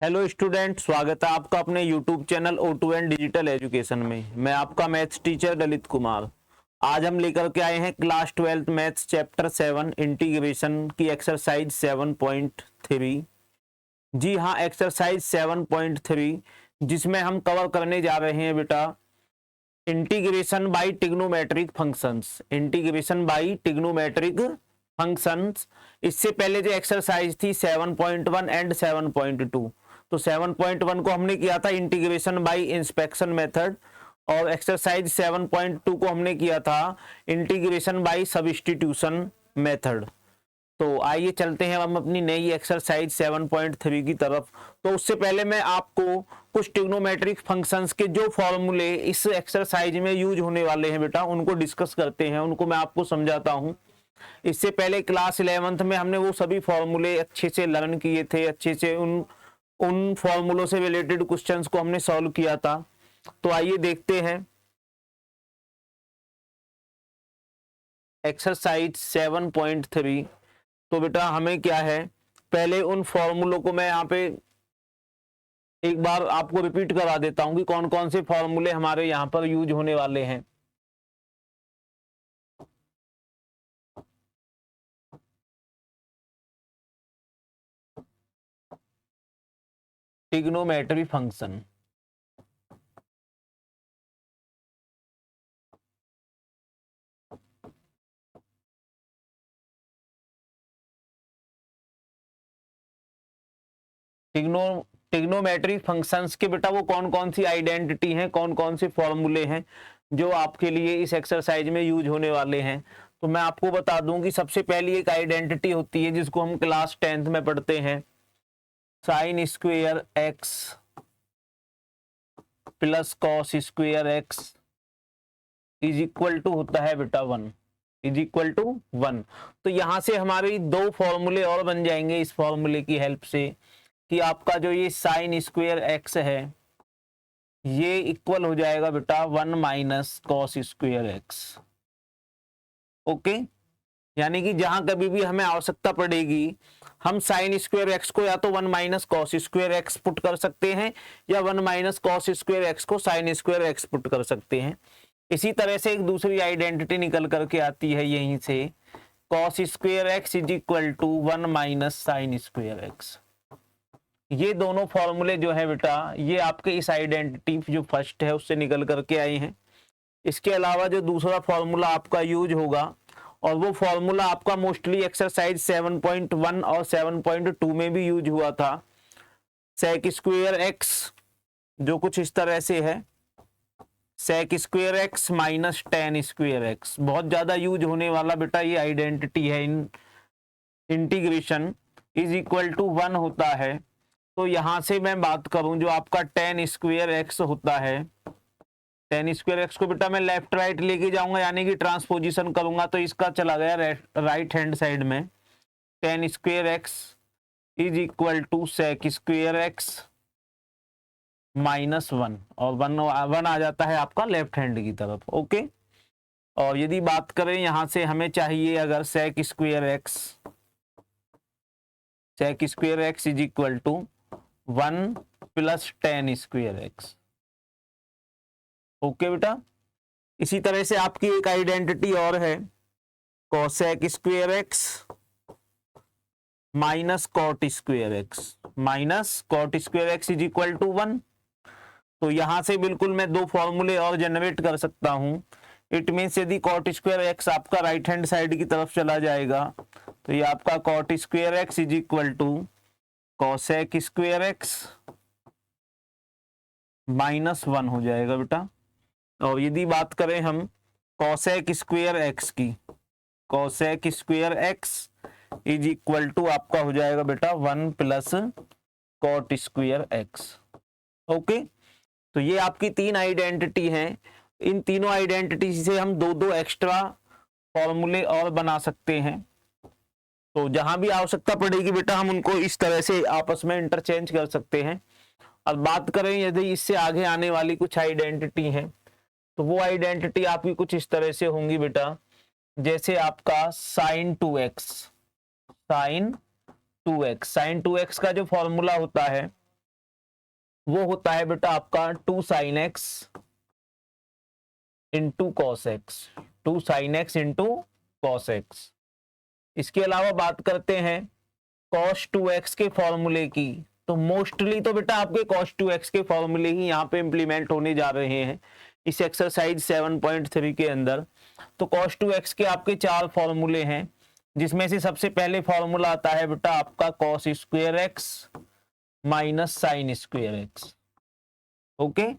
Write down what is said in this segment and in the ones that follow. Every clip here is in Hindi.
हेलो स्टूडेंट, स्वागत है आपका अपने YouTube channel O2 and digital education में। मैं आपका मैथ्स टीचर ललित कुमार। आज हम लेकर के आए हैं क्लास 12 मैथ्स चैप्टर 7 इंटीग्रेशन की एक्सरसाइज 7.3। जी हाँ, एक्सरसाइज 7.3 जिसमें हम कवर करने जा रहे हैं बेटा integration by trigonometric functions. Integration by trigonometric functions. इससे पहले जो एक्सरसाइज थी 7.1 एंड 7.2, तो 7.1 को हमने किया था इंटीग्रेशन बाय इंस्पेक्शन मेथड और एक्सरसाइज 7.2 को हमने किया था इंटीग्रेशन बाय सब्स्टिट्यूशन मेथड। तो आइए चलते हैं हम अपनी नई एक्सरसाइज 7.3 की तरफ। तो उससे पहले मैं आपको कुछ ट्रिग्नोमेट्रिक फंक्शंस के जो फॉर्मूले इस एक्सरसाइज में यूज होने वाले हैं बेटा उनको डिस्कस करते हैं, उनको मैं आपको समझाता हूं। इससे पहले क्लास 11th में हमने वो सभी फॉर्मूले अच्छे से लर्न किए थे, अच्छे से उन फॉर्मूलों से रिलेटेड क्वेश्चंस को हमने सॉल्व किया था। तो आइए देखते हैं एक्सरसाइज 7.3। तो बेटा हमें क्या है, पहले उन फॉर्मूलों को मैं यहाँ पे एक बार आपको रिपीट करा देता हूं कि कौन कौन से फॉर्मूले हमारे यहाँ पर यूज होने वाले हैं। Trigonometry function. ट्रिग्नोमेट्री फंक्शंस के बेटा वो कौन कौन सी आइडेंटिटी हैं, कौन कौन से फॉर्मूले हैं जो आपके लिए इस एक्सरसाइज में यूज होने वाले हैं। तो मैं आपको बता दूं कि सबसे पहली एक आइडेंटिटी होती है जिसको हम क्लास 10th में पढ़ते हैं, sine square x plus cos square x is equal to होता है बेटा 1, इज इक्वल टू 1। तो यहां से हमारी दो फॉर्मूले और बन जाएंगे इस फॉर्मूले की हेल्प से कि आपका जो ये साइन स्क्वेयर एक्स है ये इक्वल हो जाएगा बेटा 1 minus cos square x. Okay, यानी कि जहां कभी भी हमें आवश्यकता पड़ेगी हम साइन स्क्वेयर एक्स को या तो 1 minus cos square x put कर सकते हैं या 1 माइनस कॉस स्क्वेयर एक्स को साइन स्क्वेयर एक्स पुट कर सकते हैं। इसी तरह से एक दूसरी आइडेंटिटी निकल करके आती है यहीं से, cos square x is equal to 1 minus sine square x. ये दोनों फॉर्मूले जो है बेटा ये आपके इस आइडेंटिटी जो फर्स्ट है उससे निकल करके आए हैं। इसके अलावा जो दूसरा फॉर्मूला आपका यूज होगा और वो फॉर्मूला आपका मोस्टली एक्सरसाइज 7.1 और 7.2 में भी यूज हुआ था, सेक स्क्वेयर एक्स, जो कुछ इस तरह से है, sec square x minus tan square x. बहुत ज्यादा यूज होने वाला बेटा ये आइडेंटिटी है। In integration is equal to 1 होता है। तो यहां से मैं बात करूं जो आपका टेन स्क्वेयर एक्स होता है, टेन स्क्वेयर एक्स को बेटा मैं लेफ्ट राइट लेके जाऊंगा यानी कि ट्रांसपोजिशन करूंगा तो इसका चला गया राइट हैंड साइड में। Tan square x is equal to sec square x minus 1 और 1 आ जाता है आपका लेफ्ट हैंड की तरफ। ओके, और यदि बात करें यहां से हमें चाहिए अगर sec square x is equal to 1 plus tan square x. Okay बेटा, इसी तरह से आपकी एक आइडेंटिटी और है, cosec square x minus cot square x is equal to 1। तो यहां से बिल्कुल मैं दो फॉर्मूले और जनरेट कर सकता हूं। इट मीन्स यदि कॉट स्क्वेयर एक्स आपका राइट हैंड साइड की तरफ चला जाएगा तो ये आपका cot square x is equal to cosec square x minus 1 हो जाएगा बेटा। और यदि बात करें हम कोसेक स्क्वेयर एक्स की, cosec square x is equal to आपका हो जाएगा बेटा 1 plus cot square x. Okay, तो ये आपकी तीन आइडेंटिटी हैं। इन तीनों आइडेंटिटी से हम दो दो एक्स्ट्रा फॉर्मूले और बना सकते हैं। तो जहां भी आवश्यकता पड़ेगी बेटा हम उनको इस तरह से आपस में इंटरचेंज कर सकते हैं। और बात करें यदि इससे आगे आने वाली कुछ आइडेंटिटी है तो वो आइडेंटिटी आपकी कुछ इस तरह से होंगी बेटा, जैसे आपका साइन 2x, साइन 2x का जो फॉर्मूला होता है वो होता है बेटा आपका 2 sin x into cos x, 2 sin x into cos x. इसके अलावा बात करते हैं cos 2x के फॉर्मूले की, तो मोस्टली तो बेटा आपके cos 2x के फॉर्मूले ही यहाँ पे इंप्लीमेंट होने जा रहे हैं इस एक्सरसाइज 7.3 के अंदर। तो cos 2x के आपके 4 फॉर्मूले हैं, जिसमें से सबसे पहले फॉर्मूला आता है बेटा आपका cos square x minus sine square x. Okay,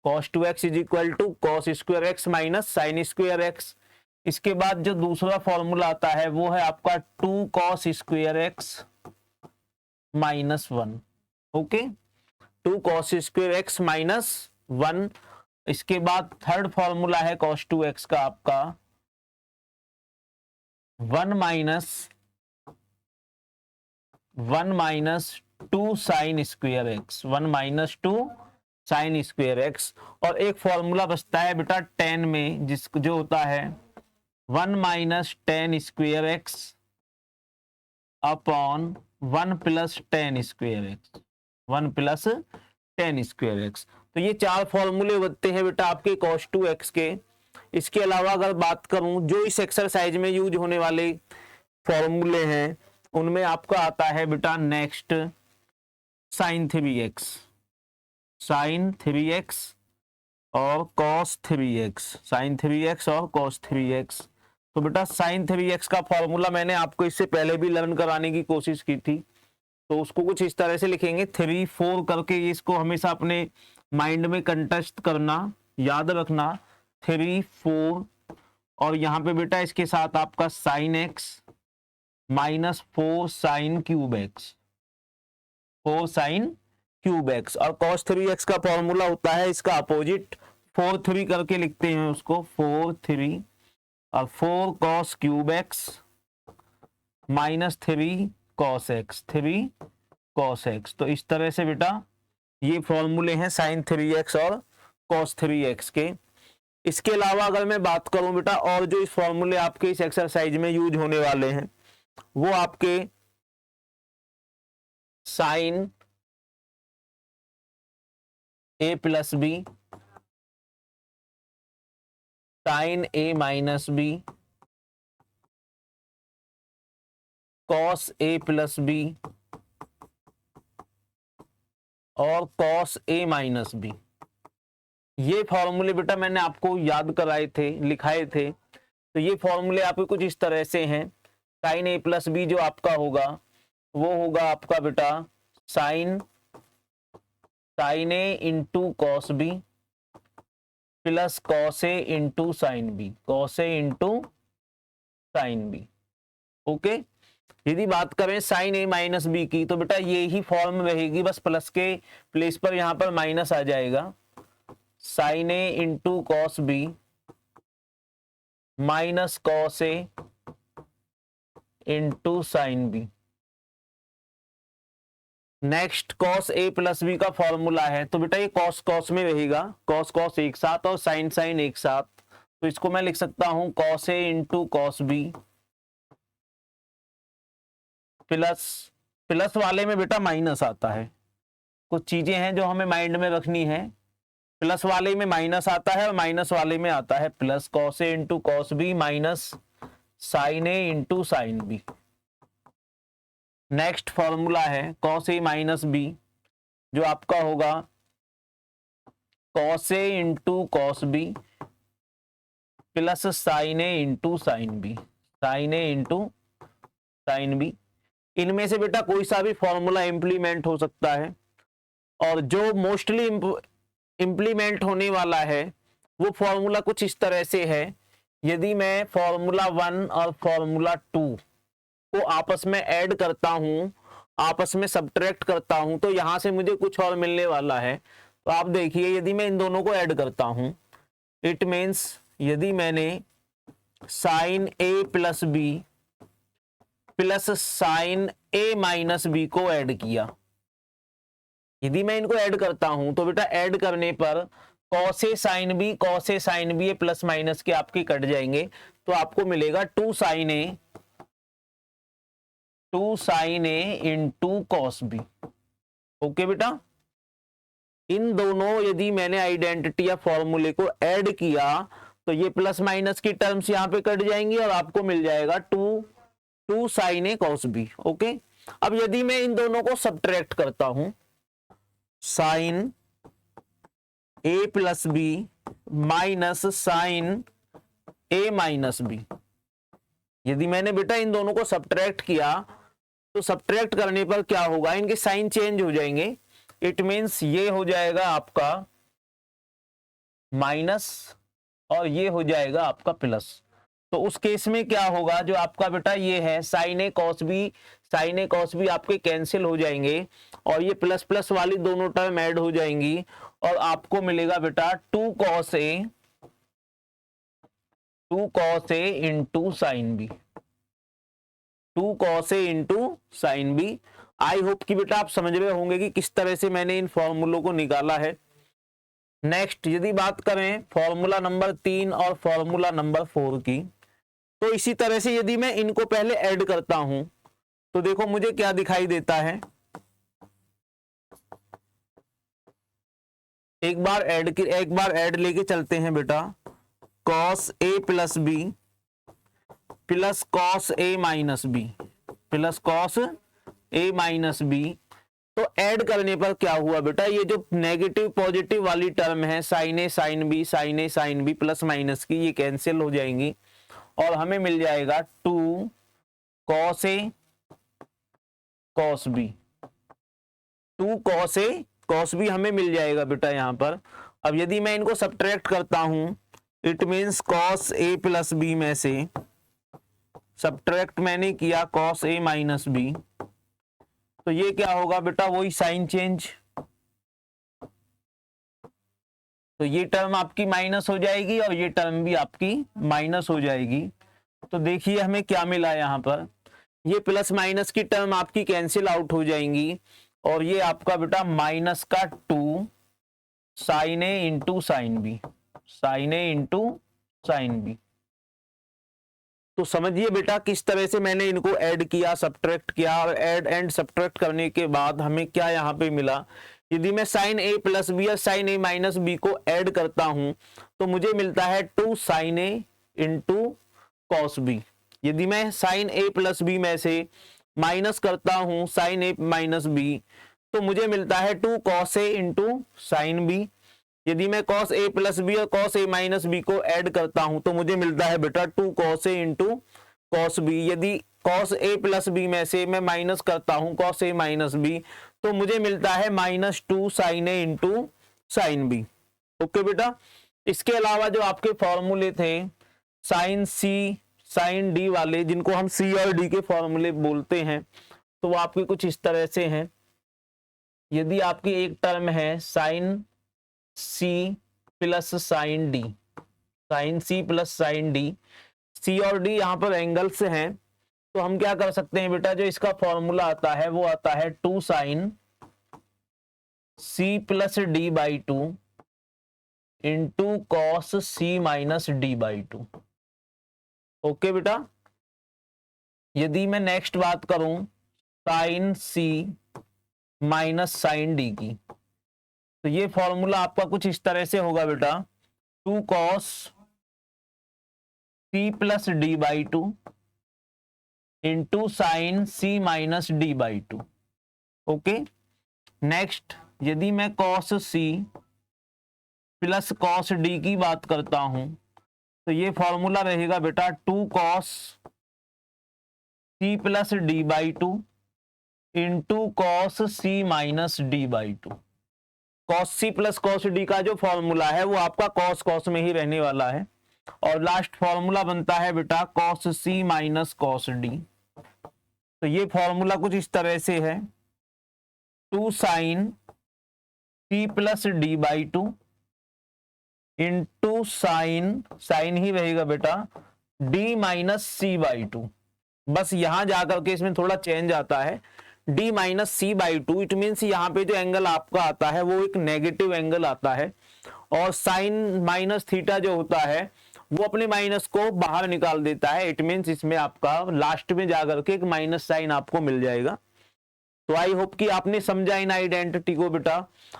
cos 2x is equal to cos square x minus sine square x. इसके बाद जो दूसरा फॉर्मूला आता है वो है आपका 2 cos square x minus 1। Okay, 2 cos square x minus 1। इसके बाद थर्ड फॉर्मूला है cos 2x का आपका 1 minus 2 sign square x, 1 minus 2 sign square x. और एक फॉर्मूला बचता है बेटा 10 में, जिसको जो होता है 1 minus 10 square x upon 1 plus 10 square x, 1 plus 10 square x. तो ये 4 फॉर्मूले बनते हैं बेटा आपके cos 2x के। इसके अलावा अगर बात करूं जो इस एक्सरसाइज में यूज होने वाले फॉर्मूले हैं, उनमें आपका आता है बेटा next sign 3x, sine 3x और cos 3x, साइन 3x और cos 3x। तो बेटा साइन 3x का फॉर्मूला मैंने आपको इससे पहले भी लर्न कराने की कोशिश की थी, तो उसको कुछ इस तरह से लिखेंगे 3 4 करके। इसको हमेशा अपने माइंड में कंटेस्ट करना, याद रखना 3 4। और यहाँ पे बेटा इसके साथ आपका sine x minus 4 sine cube x, 4 sine cube x. और cos 3x का फॉर्मूला होता है इसका अपोजिट, 4 3 करके लिखते हैं उसको, 4 3 और 4 cos cube x minus 3 cos x, 3 cos x। तो इस तरह से बेटा ये फॉर्मूले हैं साइन 3x और cos 3x के। इसके अलावा अगर मैं बात करूं बेटा और जो इस फॉर्मूले आपके इस एक्सरसाइज में यूज होने वाले हैं, वो आपके sine a plus b, sine a minus b, cos a plus b और cos a माइनस बी। ये फॉर्मूले बेटा मैंने आपको याद कराए थे, लिखाए थे। तो ये फॉर्मूले आपके कुछ इस तरह से हैं। साइन a प्लस बी जो आपका होगा वो होगा आपका बेटा sine a into cos b plus cos a into sine b, cos a into sine b. Okay, यदि बात करें साइन a माइनस बी की, तो बेटा ये ही फॉर्म रहेगी, बस प्लस के प्लेस पर यहां पर माइनस आ जाएगा। Sine a into cos b minus cos a into sine b. Next cos a plus b का फॉर्मूला है, तो बेटा ये cos cos में रहेगा, cos cos एक साथ और sin sin एक साथ। तो इसको मैं लिख सकता हूं cos a into cos b plus, plus वाले में बेटा माइनस आता है, कुछ चीजें हैं जो हमें माइंड में रखनी है। प्लस वाले में माइनस आता है और माइनस वाले में आता है plus, cos a into cos b minus sine a into sine b. Next formula है cos a माइनस बी, जो आपका होगा cos a into cos b plus sine a into sine b, sine a into sine b. इनमें से बेटा कोई सा भी फॉर्मूला इंप्लीमेंट हो सकता है, और जो मोस्टली इंप्लीमेंट होने वाला है वो फॉर्मूला कुछ इस तरह से है। यदि मैं फॉर्मूला 1 और फॉर्मूला 2 को आपस में ऐड करता हूं, आपस में सब्ट्रैक्ट करता हूं, तो यहां से मुझे कुछ और मिलने वाला है। तो आप देखिए, यदि मैं इन दोनों को ऐड करता हूं, इट मीन्स यदि मैंने sine a plus b plus sine a minus b को ऐड किया, यदि मैं इनको ऐड करता हूं, तो बेटा ऐड करने पर cos a sin b, cos a sin b plus minus के आपके कट जाएंगे, तो आपको मिलेगा 2 sin a into cos b. Okay बेटा, इन दोनों यदि मैंने आइडेंटिटी या फॉर्मूले को ऐड किया तो ये प्लस माइनस की टर्म्स यहाँ पे कट जाएंगी और आपको मिल जाएगा 2 साइन ए कॉस बी। ओके, अब यदि मैं इन दोनों को सब्ट्रैक्ट करता हूं, साइन ए प्लस बी माइनस साइन ए माइनस बी, यदि मैंने बेटा इन दोनों को सब्ट्रैक्ट किया तो सब्ट्रैक्ट करने पर क्या होगा, इनके साइन चेंज हो जाएंगे। इट मीन्स ये हो जाएगा आपका माइनस और ये हो जाएगा आपका प्लस। तो उस केस में क्या होगा, जो आपका बेटा ये है साइन ए कॉस बी आपके कैंसिल हो जाएंगे और ये प्लस प्लस वाली दोनों टर्म ऐड हो जाएंगी और आपको मिलेगा बेटा 2 cos A into sine b, 2 cos A into sine b. I hope कि बेटा आप समझ रहे होंगे कि किस तरह से मैंने इन फॉर्मूलों को निकाला है। नेक्स्ट यदि बात करें फॉर्मूला नंबर 3 और फॉर्मूला नंबर 4 की, तो इसी तरह से यदि मैं इनको पहले ऐड करता हूं तो देखो मुझे क्या दिखाई देता है। एक बार ऐड लेके चलते हैं बेटा, cos A plus b plus cos A minus b plus cos A minus b. तो ऐड करने पर क्या हुआ बेटा, ये जो नेगेटिव पॉजिटिव वाली टर्म है sine a sine b plus minus की, ये कैंसिल हो जाएंगी और हमें मिल जाएगा 2 cos A cos B, 2 cos A cos B हमें मिल जाएगा बेटा यहाँ पर। अब यदि मैं इनको सब्ट्रैक्ट करता हूं, it means cos A plus b में से सब्ट्रैक्ट मैंने किया cos A माइनस बी, तो ये क्या होगा बेटा, वही साइन चेंज। तो ये टर्म आपकी माइनस हो जाएगी और ये टर्म भी आपकी माइनस हो जाएगी। तो देखिए हमें क्या मिला यहाँ पर, ये प्लस माइनस की टर्म आपकी कैंसिल आउट हो जाएंगी और ये आपका बेटा माइनस का 2 साइन ए इंटू साइन बी, साइन ए इंटू साइन बी। तो समझिए बेटा किस तरह से मैंने इनको ऐड किया, सब्ट्रैक्ट किया और ऐड एंड सब्ट्रैक्ट करने के बाद हमें क्या यहाँ पे मिला। यदि मैं साइन ए प्लस बी या साइन ए माइनस बी को ऐड करता हूं तो मुझे मिलता है 2 साइन ए इंटू कॉस बी। यदि मैं साइन ए प्लस बी में से माइनस करता हूं साइन ए माइनस बी तो मुझे मिलता है 2 cos A into sine b. यदि मैं cos A प्लस बी और cos A माइनस बी को ऐड करता हूं तो मुझे मिलता है बेटा 2 cos A into cos B। यदि cos A प्लस बी में से मैं माइनस करता हूं cos A माइनस बी तो मुझे मिलता है -2 sin A into sine b. Okay बेटा, इसके अलावा जो आपके फॉर्मूले थे साइन C साइन D वाले, जिनको हम C और D के फॉर्मूले बोलते हैं, तो वो आपके कुछ इस तरह से हैं। यदि आपकी एक टर्म है sine C plus sine D, sine C plus sine D, C और D यहाँ पर एंगल्स हैं, तो हम क्या कर सकते हैं बेटा, जो इसका फॉर्मूला आता है वो आता है 2 sine C plus D by 2 into cos C minus D by 2। Okay बेटा, यदि मैं नेक्स्ट बात करूं sine C minus sine D की, तो ये फॉर्मूला आपका कुछ इस तरह से होगा बेटा, 2 cos C plus D by 2 into sign C minus D by 2। Okay, next यदि मैं cos C plus cos D की बात करता हूं तो ये फॉर्मूला रहेगा बेटा 2 cos C plus D by 2 into cos C minus D by 2। cos C plus cos D का जो फॉर्मूला है वो आपका cos में ही रहने वाला है और लास्ट फॉर्मूला बनता है बेटा cos C minus cos D। तो ये फॉर्मूला कुछ इस तरह से है, 2 sine C plus D by 2 into sine ही रहेगा बेटा D माइनस C बाई 2। बस यहां जाकर के इसमें थोड़ा चेंज आता है, D minus C by 2। It means यहाँ पे जो एंगल आपका आता है वो एक नेगेटिव एंगल आता है और साइन माइनस थीटा जो होता है वो अपने माइनस को बाहर निकाल देता है। इट मीन्स इसमें आपका लास्ट में जाकर के एक माइनस साइन आपको मिल जाएगा। तो आई होप कि आपने समझा इन आइडेंटिटी को बेटा।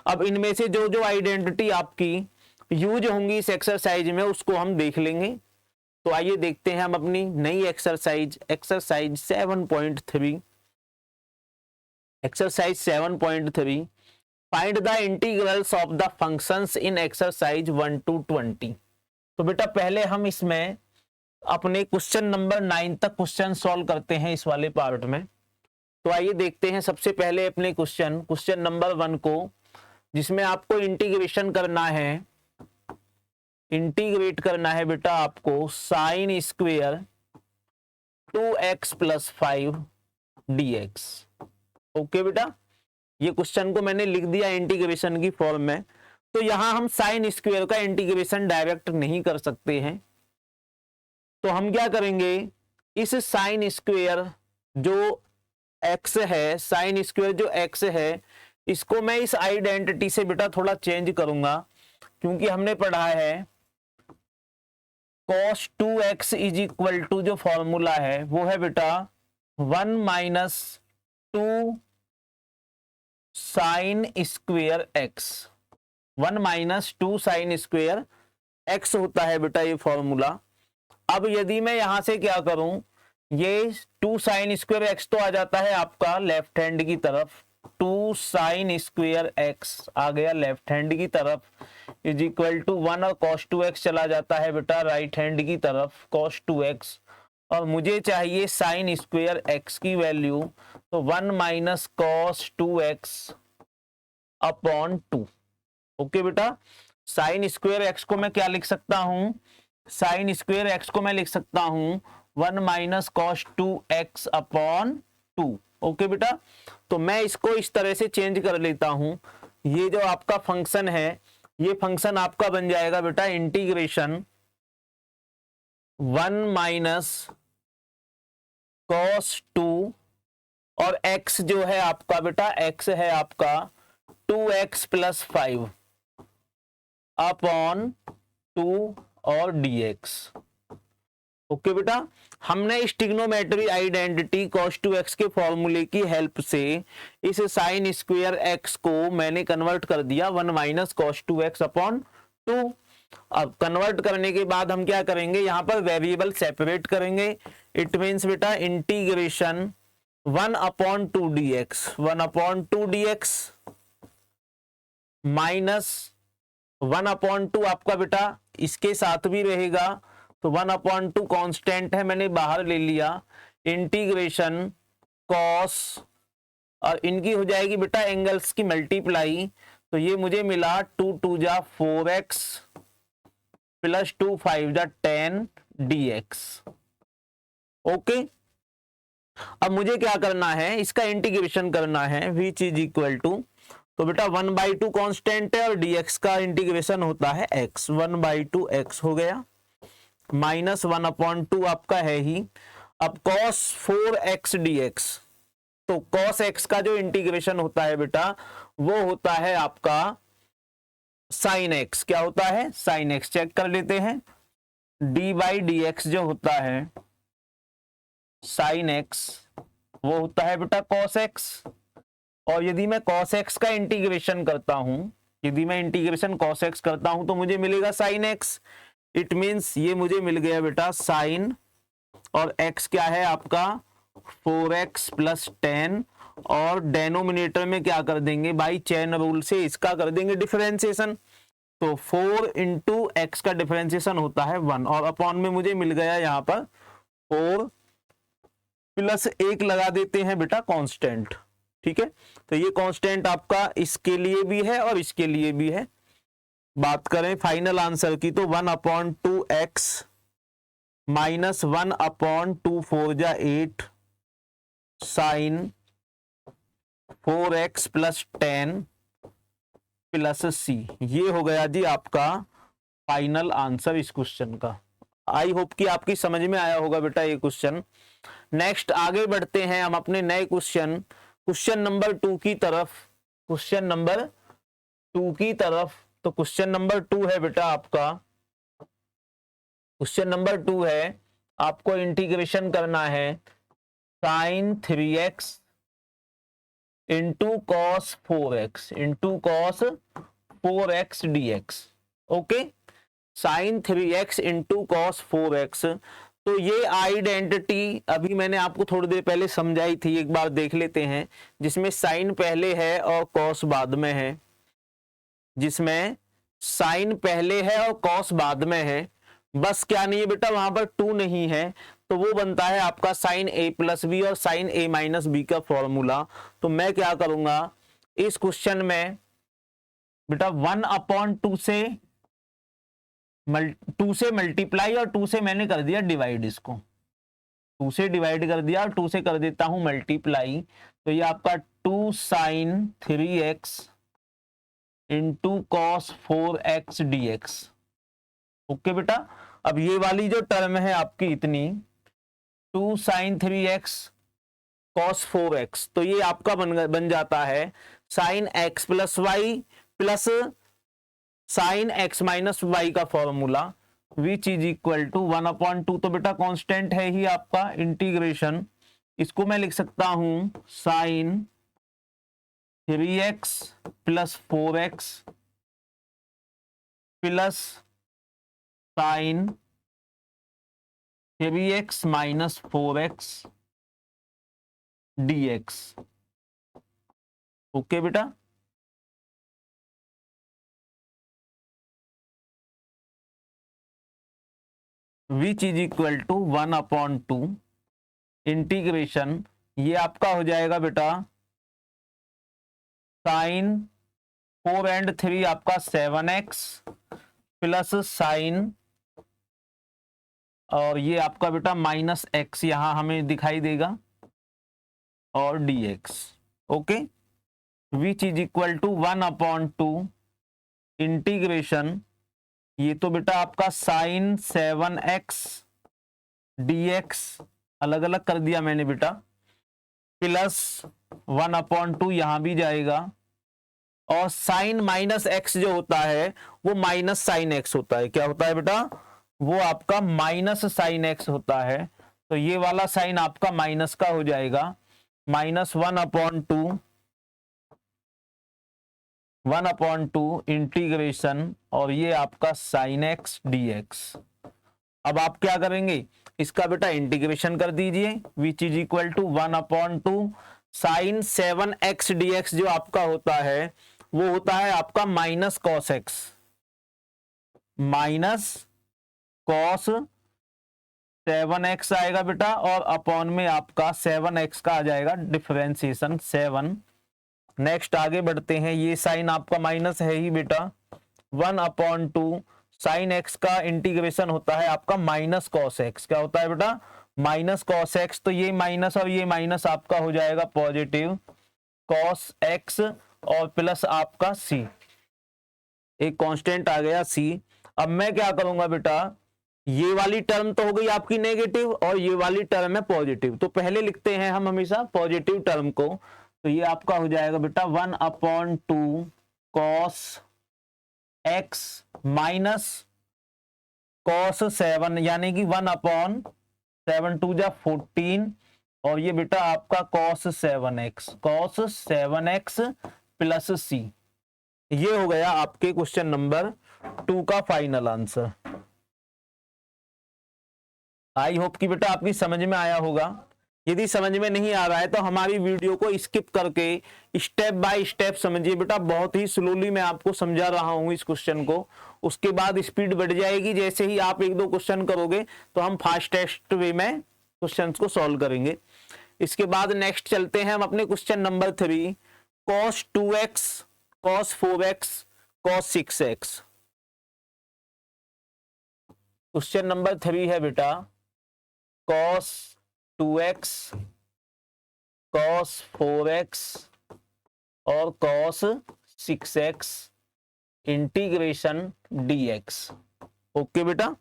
अब इनमें से जो जो आइडेंटिटी आपकी यूज होंगी इस एक्सरसाइज में उसको हम देख लेंगे। तो आइए देखते हैं हम अपनी नई exercise 7.3। Exercise 7.3 find the integrals of the functions in exercise 1 to 20। तो बेटा पहले हम इसमें अपने क्वेश्चन नंबर 9 तक क्वेश्चन सॉल्व करते हैं इस वाले पार्ट में। तो आइए देखते हैं सबसे पहले अपने क्वेश्चन नंबर 1 को, जिसमें आपको इंटीग्रेशन करना है। इंटीग्रेट करना है बेटा आपको sine square 2x + 5 dx। Okay बेटा, ये क्वेश्चन को मैंने लिख दिया इंटीग्रेशन की फॉर्म में। तो यहां हम साइन स्क्वेयर का इंटीग्रेशन डायरेक्ट नहीं कर सकते हैं, तो हम क्या करेंगे, इस साइन स्क्वेयर जो x है, साइन स्क्वेयर जो x है, इसको मैं इस आइडेंटिटी से बेटा थोड़ा चेंज करूंगा, क्योंकि हमने पढ़ा है cos 2x = जो फॉर्मूला है वो है बेटा 1 - 2 sine square x। 1 - 2 sine square x होता है बेटा ये फॉर्मूला। अब यदि मैं यहां से क्या करूं, ये 2 साइन स्क्वेयर x तो आ जाता है आपका लेफ्ट हैंड की तरफ, 2 साइन स्क्वेयर x आ गया लेफ्ट हैंड की तरफ, = 1 और cos 2x चला जाता है बेटा राइट हैंड की तरफ cos 2x, और मुझे चाहिए साइन स्क्वेयर x की वैल्यू, तो 1 - cos 2x / 2। ओके बेटा, साइन स्क्वेयर x को मैं क्या लिख सकता हूं, साइन स्क्वेयर x को मैं लिख सकता हूं 1 - cos 2x / 2। ओके बेटा, तो मैं इसको इस तरह से चेंज कर लेता हूं। ये जो आपका फंक्शन है, ये फंक्शन आपका बन जाएगा बेटा इंटीग्रेशन 1 - cos 2, और x जो है आपका बेटा, x है आपका 2x + 5 / 2 और dx। ओके बेटा, हमने इस ट्रिग्नोमेट्री आइडेंटिटी cos 2x के फॉर्मूले की हेल्प से इस साइन स्क्वायर x को मैंने कन्वर्ट कर दिया 1 - cos 2x / 2। अब कन्वर्ट करने के बाद हम क्या करेंगे, यहां पर वेरिएबल सेपरेट करेंगे। इट मींस बेटा इंटीग्रेशन 1/2 dx, 1/2 dx माइनस 1/2 आपका बेटा इसके साथ भी रहेगा, तो 1/2 कांस्टेंट है, मैंने बाहर ले लिया, इंटीग्रेशन कॉस, और इनकी हो जाएगी बेटा एंगल्स की मल्टीप्लाई, तो ये मुझे मिला 2 × 2 = 4x + 2 × 5 = 10 dx। ओके, अब मुझे क्या करना है, इसका इंटीग्रेशन करना है विच = तो बेटा 1/2 कांस्टेंट है और dx का इंटीग्रेशन होता है x, 1/2 x हो गया, माइनस 1/2 आपका है ही। अब cos 4x dx, तो cos x का जो इंटीग्रेशन होता है बेटा वो होता है आपका sin x। क्या होता है, sin x, चेक कर लेते हैं। d/dx जो होता है sin x वो होता है बेटा cos x, और यदि मैं cos x का इंटीग्रेशन करता हूं, यदि मैं इंटीग्रेशन cos x करता हूं तो मुझे मिलेगा sin x। इट मींस ये मुझे मिल गया बेटा साइन, और x क्या है आपका 4x + 10, और डेनोमिनेटर में क्या कर देंगे भाई, चेन रूल से इसका कर देंगे डिफरेंशिएशन, तो 4 × x का डिफरेंशिएशन होता है 1, और अपॉन में मुझे मिल गया यहाँ पर 4 + 1 लगा देते हैं बेटा कांस्टेंट। ठीक है, तो ये कांस्टेंट आपका इसके लिए भी है और इसके लिए भी है। बात करें फाइनल आंसर की, तो 1/2x minus 1/2 4 × 8 sign 4x + 10 + c, ये हो गया जी आपका फाइनल आंसर इस क्वेश्चन का। आई होप कि आपकी समझ में आया होगा बेटा ये क्वेश्चन। नेक्स्ट आगे बढ़ते हैं हम अपने नए क्वेश्चन नंबर 2 की तरफ। क्वेश्चन नंबर 2 की तरफ, तो क्वेश्चन नंबर 2 है बेटा आपका, क्वेश्चन नंबर 2 है, आपको इंटीग्रेशन करना है sin 3x into cos 4x into cos 4x dx। ओके, sine 3x into cos 4x। तो ये आइडेंटिटी अभी मैंने आपको थोड़ी देर पहले समझाई थी, एक बार देख लेते हैं, जिसमें साइन पहले है और कॉस बाद में है, जिसमें साइन पहले है और कॉस बाद में है। बस क्या नहीं है बेटा, वहां पर 2 नहीं है, तो वो बनता है आपका साइन a प्लस बी और साइन a माइनस बी का फॉर्मूला। तो मैं क्या करूंगा इस क्वेश्चन में बेटा 1/2 से 2 से मल्टीप्लाई और 2 से मैंने कर दिया डिवाइड, इसको 2 से डिवाइड कर दिया और 2 से कर देता हूं मल्टीप्लाई। तो ये आपका 2 sine 3x into cos 4x dx। Okay बेटा, अब ये वाली जो टर्म है आपकी इतनी 2 साइन 3x कॉस 4x, तो ये आपका बन जाता है sine x plus y plus sine x minus y का formula, which is equal to 1/2। तो बेटा कांस्टेंट है ही आपका इंटीग्रेशन, इसको मैं लिख सकता हूं sine 3x plus 4x plus sine 3x minus 4x dx। Okay बेटा, which is equal to 1/2 integration, ये आपका हो जाएगा बेटा साइन 4 एंड 3 आपका 7x प्लस साइन, और ये आपका बेटा माइनस x यहां हमें दिखाई देगा, और dx। Okay, which is equal to 1/2 integration, ये तो बेटा आपका साइन 7x dx अलग अलग कर दिया मैंने बेटा, प्लस 1/2 यहां भी जाएगा, और साइन माइनस x जो होता है वो माइनस साइन x होता है। क्या होता है बेटा, वो आपका माइनस साइन x होता है। तो ये वाला साइन आपका माइनस का हो जाएगा, माइनस 1/2 इंटीग्रेशन, और ये आपका साइन x dx। अब आप क्या करेंगे, इसका बेटा इंटीग्रेशन कर दीजिए, which is equal to 1/2 sine 7x dx जो आपका होता है वो होता है आपका minus cos x, minus cos 7x आएगा बेटा, और अपॉन में आपका 7x का आ जाएगा डिफरेंशिएशन 7। नेक्स्ट आगे बढ़ते हैं, ये साइन आपका माइनस है ही बेटा, 1/2 साइन x का इंटीग्रेशन होता है आपका माइनस कॉस x। क्या होता है बेटा, माइनस कॉस x, तो ये माइनस और ये माइनस आपका हो जाएगा पॉजिटिव कॉस x, और प्लस आपका c, एक कांस्टेंट आ गया c। अब मैं क्या करूंगा बेटा, ये वाली टर्म तो हो गई आपकी नेगेटिव और ये वाली टर्म है पॉजिटिव, तो पहले लिखते हैं हम हमेशा पॉजिटिव टर्म को। तो ये आपका हो जाएगा बेटा 1/2 कॉस x माइनस कॉस 7, यानी कि 1/7 2 जा 14, और ये बेटा आपका कॉस 7x प्लस c। ये हो गया आपके क्वेश्चन नंबर 2 का फाइनल आंसर। आई होप कि बेटा आपकी समझ में आया होगा। यदि समझ में नहीं आ रहा है तो हमारी वीडियो को स्किप करके स्टेप बाय स्टेप समझिए बेटा, बहुत ही स्लोली मैं आपको समझा रहा हूं इस क्वेश्चन को, उसके बाद स्पीड बढ़ जाएगी। जैसे ही आप 1-2 क्वेश्चन करोगे तो हम फास्टेस्ट वे में क्वेश्चंस को सॉल्व करेंगे। इसके बाद नेक्स्ट चलते हैं हम अपने question number 3, cos 2x cos 4x cos 6x। Question number 3 है बेटा cos 2x cos 4x और cos 6x integration dx। Okay बेटा,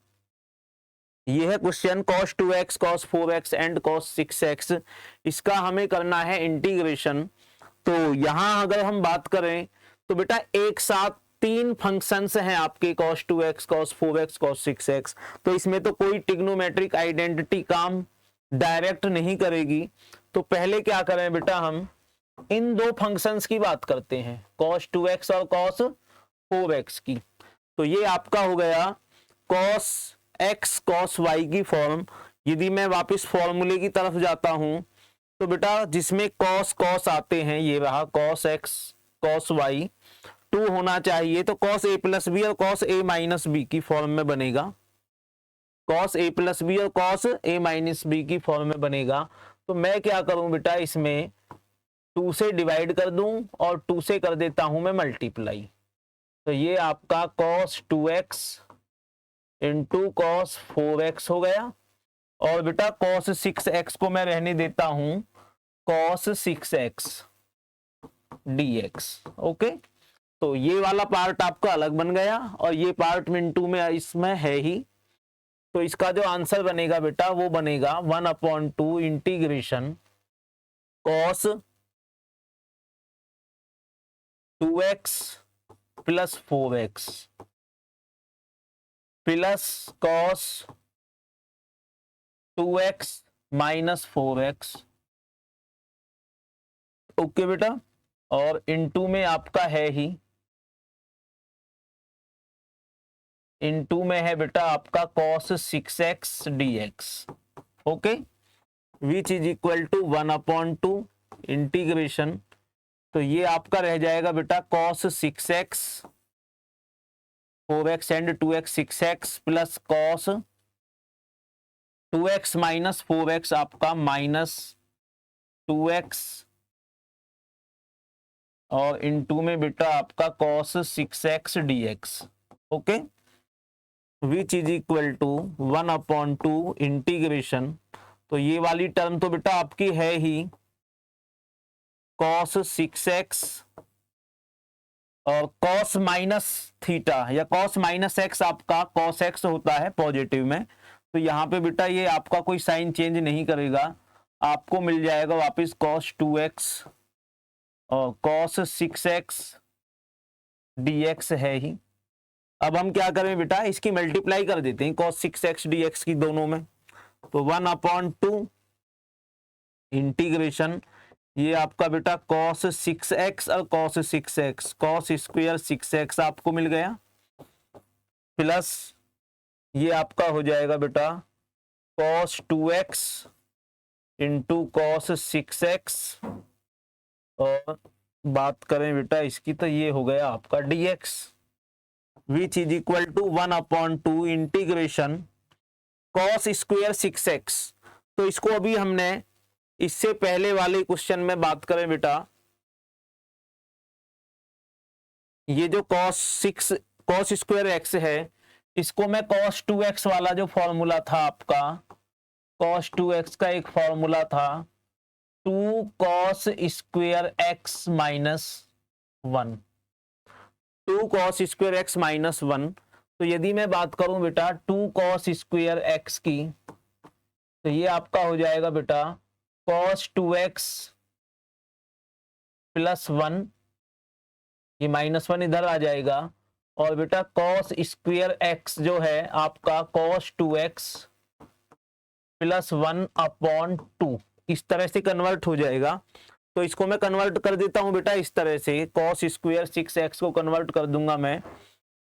ये है question cos 2x cos 4x and cos 6x, इसका हमें करना है इंटीग्रेशन। तो यहां अगर हम बात करें तो बेटा एक साथ 3 फंक्शंस हैं आपके cos 2x cos 4x cos 6x, तो इसमें तो कोई ट्रिग्नोमेट्रिक आइडेंटिटी काम डायरेक्ट नहीं करेगी। तो पहले क्या करें बेटा, हम इन दो फंक्शंस की बात करते हैं, cos 2x और cos 4x की। तो ये आपका हो गया cos x cos y की फॉर्म। यदि मैं वापस फॉर्मूले की तरफ जाता हूं तो बेटा जिसमें cos cos आते हैं, ये रहा cos x cos y, 2 होना चाहिए तो cos a प्लस बी और cos a माइनस बी की फॉर्म में बनेगा, cos a प्लस बी और cos a माइनस बी की फॉर्म में बनेगा। तो मैं क्या करूं बेटा, इसमें 2 से डिवाइड कर दूं और 2 से कर देता हूं मैं मल्टीप्लाई। तो ये आपका cos 2x into cos 4x हो गया, और बेटा cos 6x को मैं रहने देता हूं cos 6x dx। ओके, तो ये वाला पार्ट आपका अलग बन गया और ये पार्ट मिनटू में इसमें है ही। तो इसका जो आंसर बनेगा बेटा वो बनेगा 1/2 integration cos 2x plus 4x plus cos 2x minus 4x। Okay बेटा, और इनटू में आपका है ही, इनटू में है बेटा आपका cos 6x dx। Okay, which is equal to 1/2 integration, तो ये आपका रह जाएगा बेटा cos 6x 4x and 2x 6x plus cos 2x minus 4x आपका माइनस 2x, और इनटू में बेटा आपका cos 6x dx। Okay, which is equal to 1/2 integration, तो ये वाली टर्म तो बेटा आपकी है ही cos 6x और cos माइनस थीटा या cos माइनस x आपका cos x होता है पॉजिटिव में, तो यहाँ पे बेटा ये आपका कोई साइन चेंज नहीं करेगा, आपको मिल जाएगा वापस cos 2x और cos 6x dx है ही। अब हम क्या करें बेटा, इसकी मल्टीप्लाई कर देते हैं cos 6x dx की दोनों में, तो 1/2 इंटीग्रेशन, ये आपका बेटा cos 6x और cos 6x cos square 6x आपको मिल गया, प्लस ये आपका हो जाएगा बेटा cos 2x into cos 6x, और बात करें बेटा इसकी तो ये हो गया आपका dx, which is equal to 1/2 integration cos square 6x। तो इसको अभी हमने इससे पहले वाले क्वेश्चन में बात करें बेटा, ये जो cos स्क्वायर x है, इसको मैं cos 2x वाला जो फॉर्मूला था आपका, cos 2x का एक फॉर्मूला था 2 cos square x minus 1, 2 cos square x minus 1। तो यदि मैं बात करूं बेटा 2 cos स्क्वायर x की, तो ये आपका हो जाएगा बेटा cos 2x प्लस 1, ये -1 इधर आ जाएगा, और बेटा cos स्क्वायर x जो है आपका cos 2x प्लस 1/2 इस तरह से कन्वर्ट हो जाएगा। तो इसको मैं कन्वर्ट कर देता हूं बेटा इस तरह से, cos स्क्वायर 6x को कन्वर्ट कर दूंगा मैं।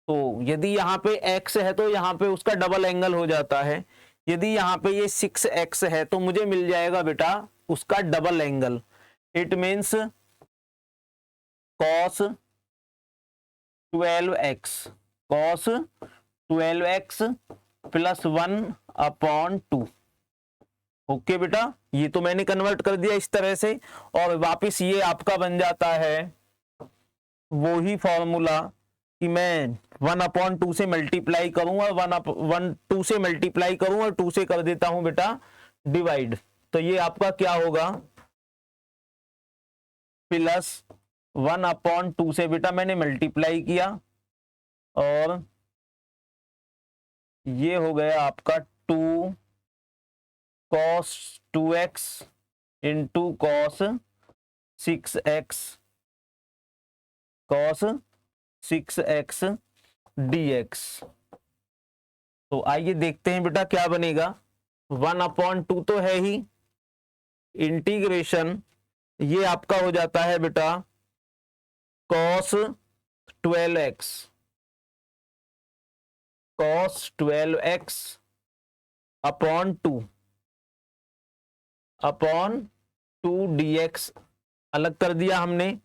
तो यदि यहाँ पे x है तो यहाँ पे उसका डबल एंगल हो जाता है, यदि यहाँ पे ये 6x है तो मुझे मिल जाएगा बेटा उसका double angle. It means cos 12x plus 1/2। Okay बेटा, ये तो मैंने कन्वर्ट कर दिया इस तरह से, और वापस ये आपका बन जाता है वो ही फॉर्मूला कि मैं 1/2 से मल्टीप्लाई करूं और 2 से मल्टीप्लाई करूं और 2 से कर देता हूं बेटा डिवाइड। तो ये आपका क्या होगा, प्लस 1/2 से बेटा मैंने मल्टीप्लाई किया, और ये हो गया आपका 2 cos 2x into cos 6x dx। तो आइए देखते हैं बेटा क्या बनेगा, 1/2 तो है ही, इंटीग्रेशन ये आपका हो जाता है बेटा cos 12x, cos 12x upon 2 dx अलग कर दिया हमने,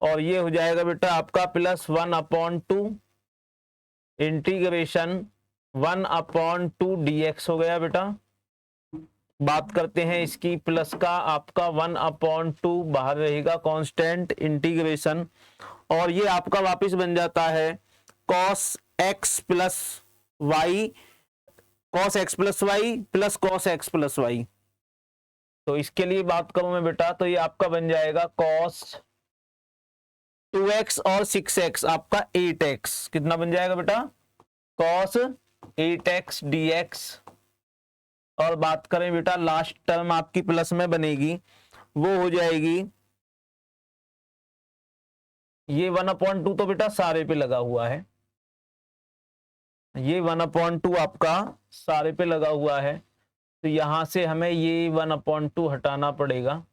और ये हो जाएगा बेटा आपका +1/2 इंटीग्रेशन 1/2 dx हो गया बेटा। बात करते हैं इसकी प्लस का, आपका 1/2 बाहर रहेगा कांस्टेंट इंटीग्रेशन, और ये आपका वापस बन जाता है cos x plus y, cos x plus y plus cos x plus y. तो इसके लिए बात करूं मैं बेटा, तो ये आपका बन जाएगा cos 2x और 6x आपका 8x, कितना बन जाएगा बेटा cos 8x dx। और बात करें बेटा लास्ट टर्म आपकी प्लस में बनेगी, वो हो जाएगी ये 1/2 तो बेटा सारे पे लगा हुआ है, ये 1/2 आपका सारे पे लगा हुआ है, तो यहां से हमें ये 1/2 हटाना पड़ेगा।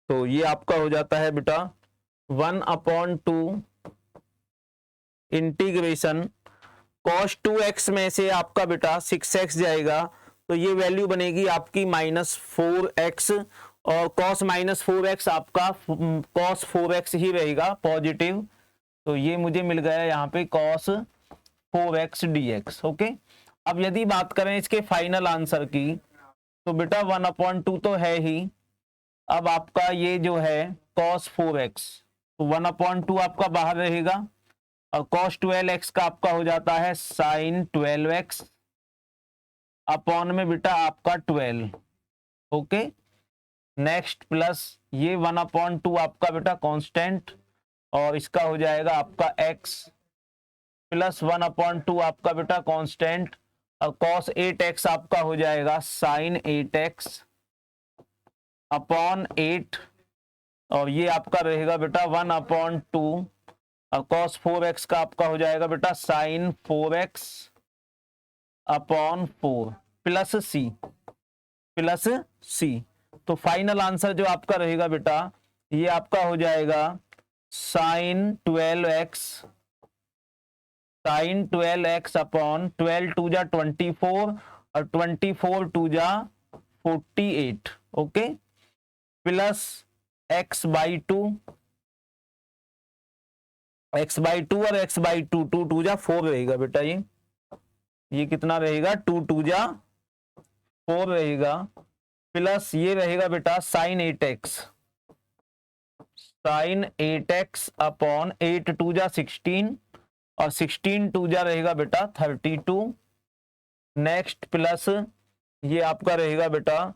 तो ये आपका हो जाता है बेटा 1/2 इंटीग्रेशन cos 2x में से आपका बेटा 6x जाएगा, तो ये वैल्यू बनेगी आपकी -4x, और cos -4x आपका cos 4x ही रहेगा पॉजिटिव, तो ये मुझे मिल गया यहाँ पे cos 4x dx। ओके, अब यदि बात करें इसके फाइनल आंसर की, तो बेटा 1/2 तो है ही, अब आपका ये जो है cos 4x, तो 1/2 आपका बाहर रहेगा, और cos 12x का आपका हो जाता है sin 12x अपॉन में बेटा आपका 12। ओके, नेक्स्ट प्लस ये 1/2 आपका बेटा कांस्टेंट, और इसका हो जाएगा आपका x प्लस 1/2 आपका बेटा कांस्टेंट, और cos 8x आपका हो जाएगा sin 8x अपॉन 8, और ये आपका रहेगा बेटा 1/2, और cos 4x का आपका हो जाएगा बेटा sin 4x अपॉन 4 प्लस सी। तो फाइनल आंसर जो आपका रहेगा बेटा, ये आपका हो जाएगा sin 12x अपॉन 12 2 जा 24 और 24 2 जा 48। ओके, प्लस x/2 और x/2 2 2 जा 4 रहेगा बेटा, ये कितना रहेगा 2 2 जा 4 रहेगा, प्लस ये रहेगा बेटा sin 8x अपॉन 8 2 जा 16 और 16 2 जा रहेगा बेटा 32। नेक्स्ट प्लस ये आपका रहेगा बेटा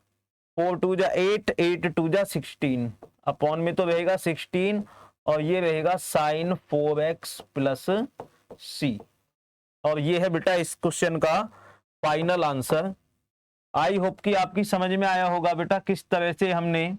4 2 जा 8 8 2 जा 16 अपॉन में तो रहेगा 16, और ये रहेगा sin 4x प्लस सी। और ये है बेटा इस क्वेश्चन का फाइनल आंसर। आई होप कि आपकी समझ में आया होगा बेटा किस तरह से हमने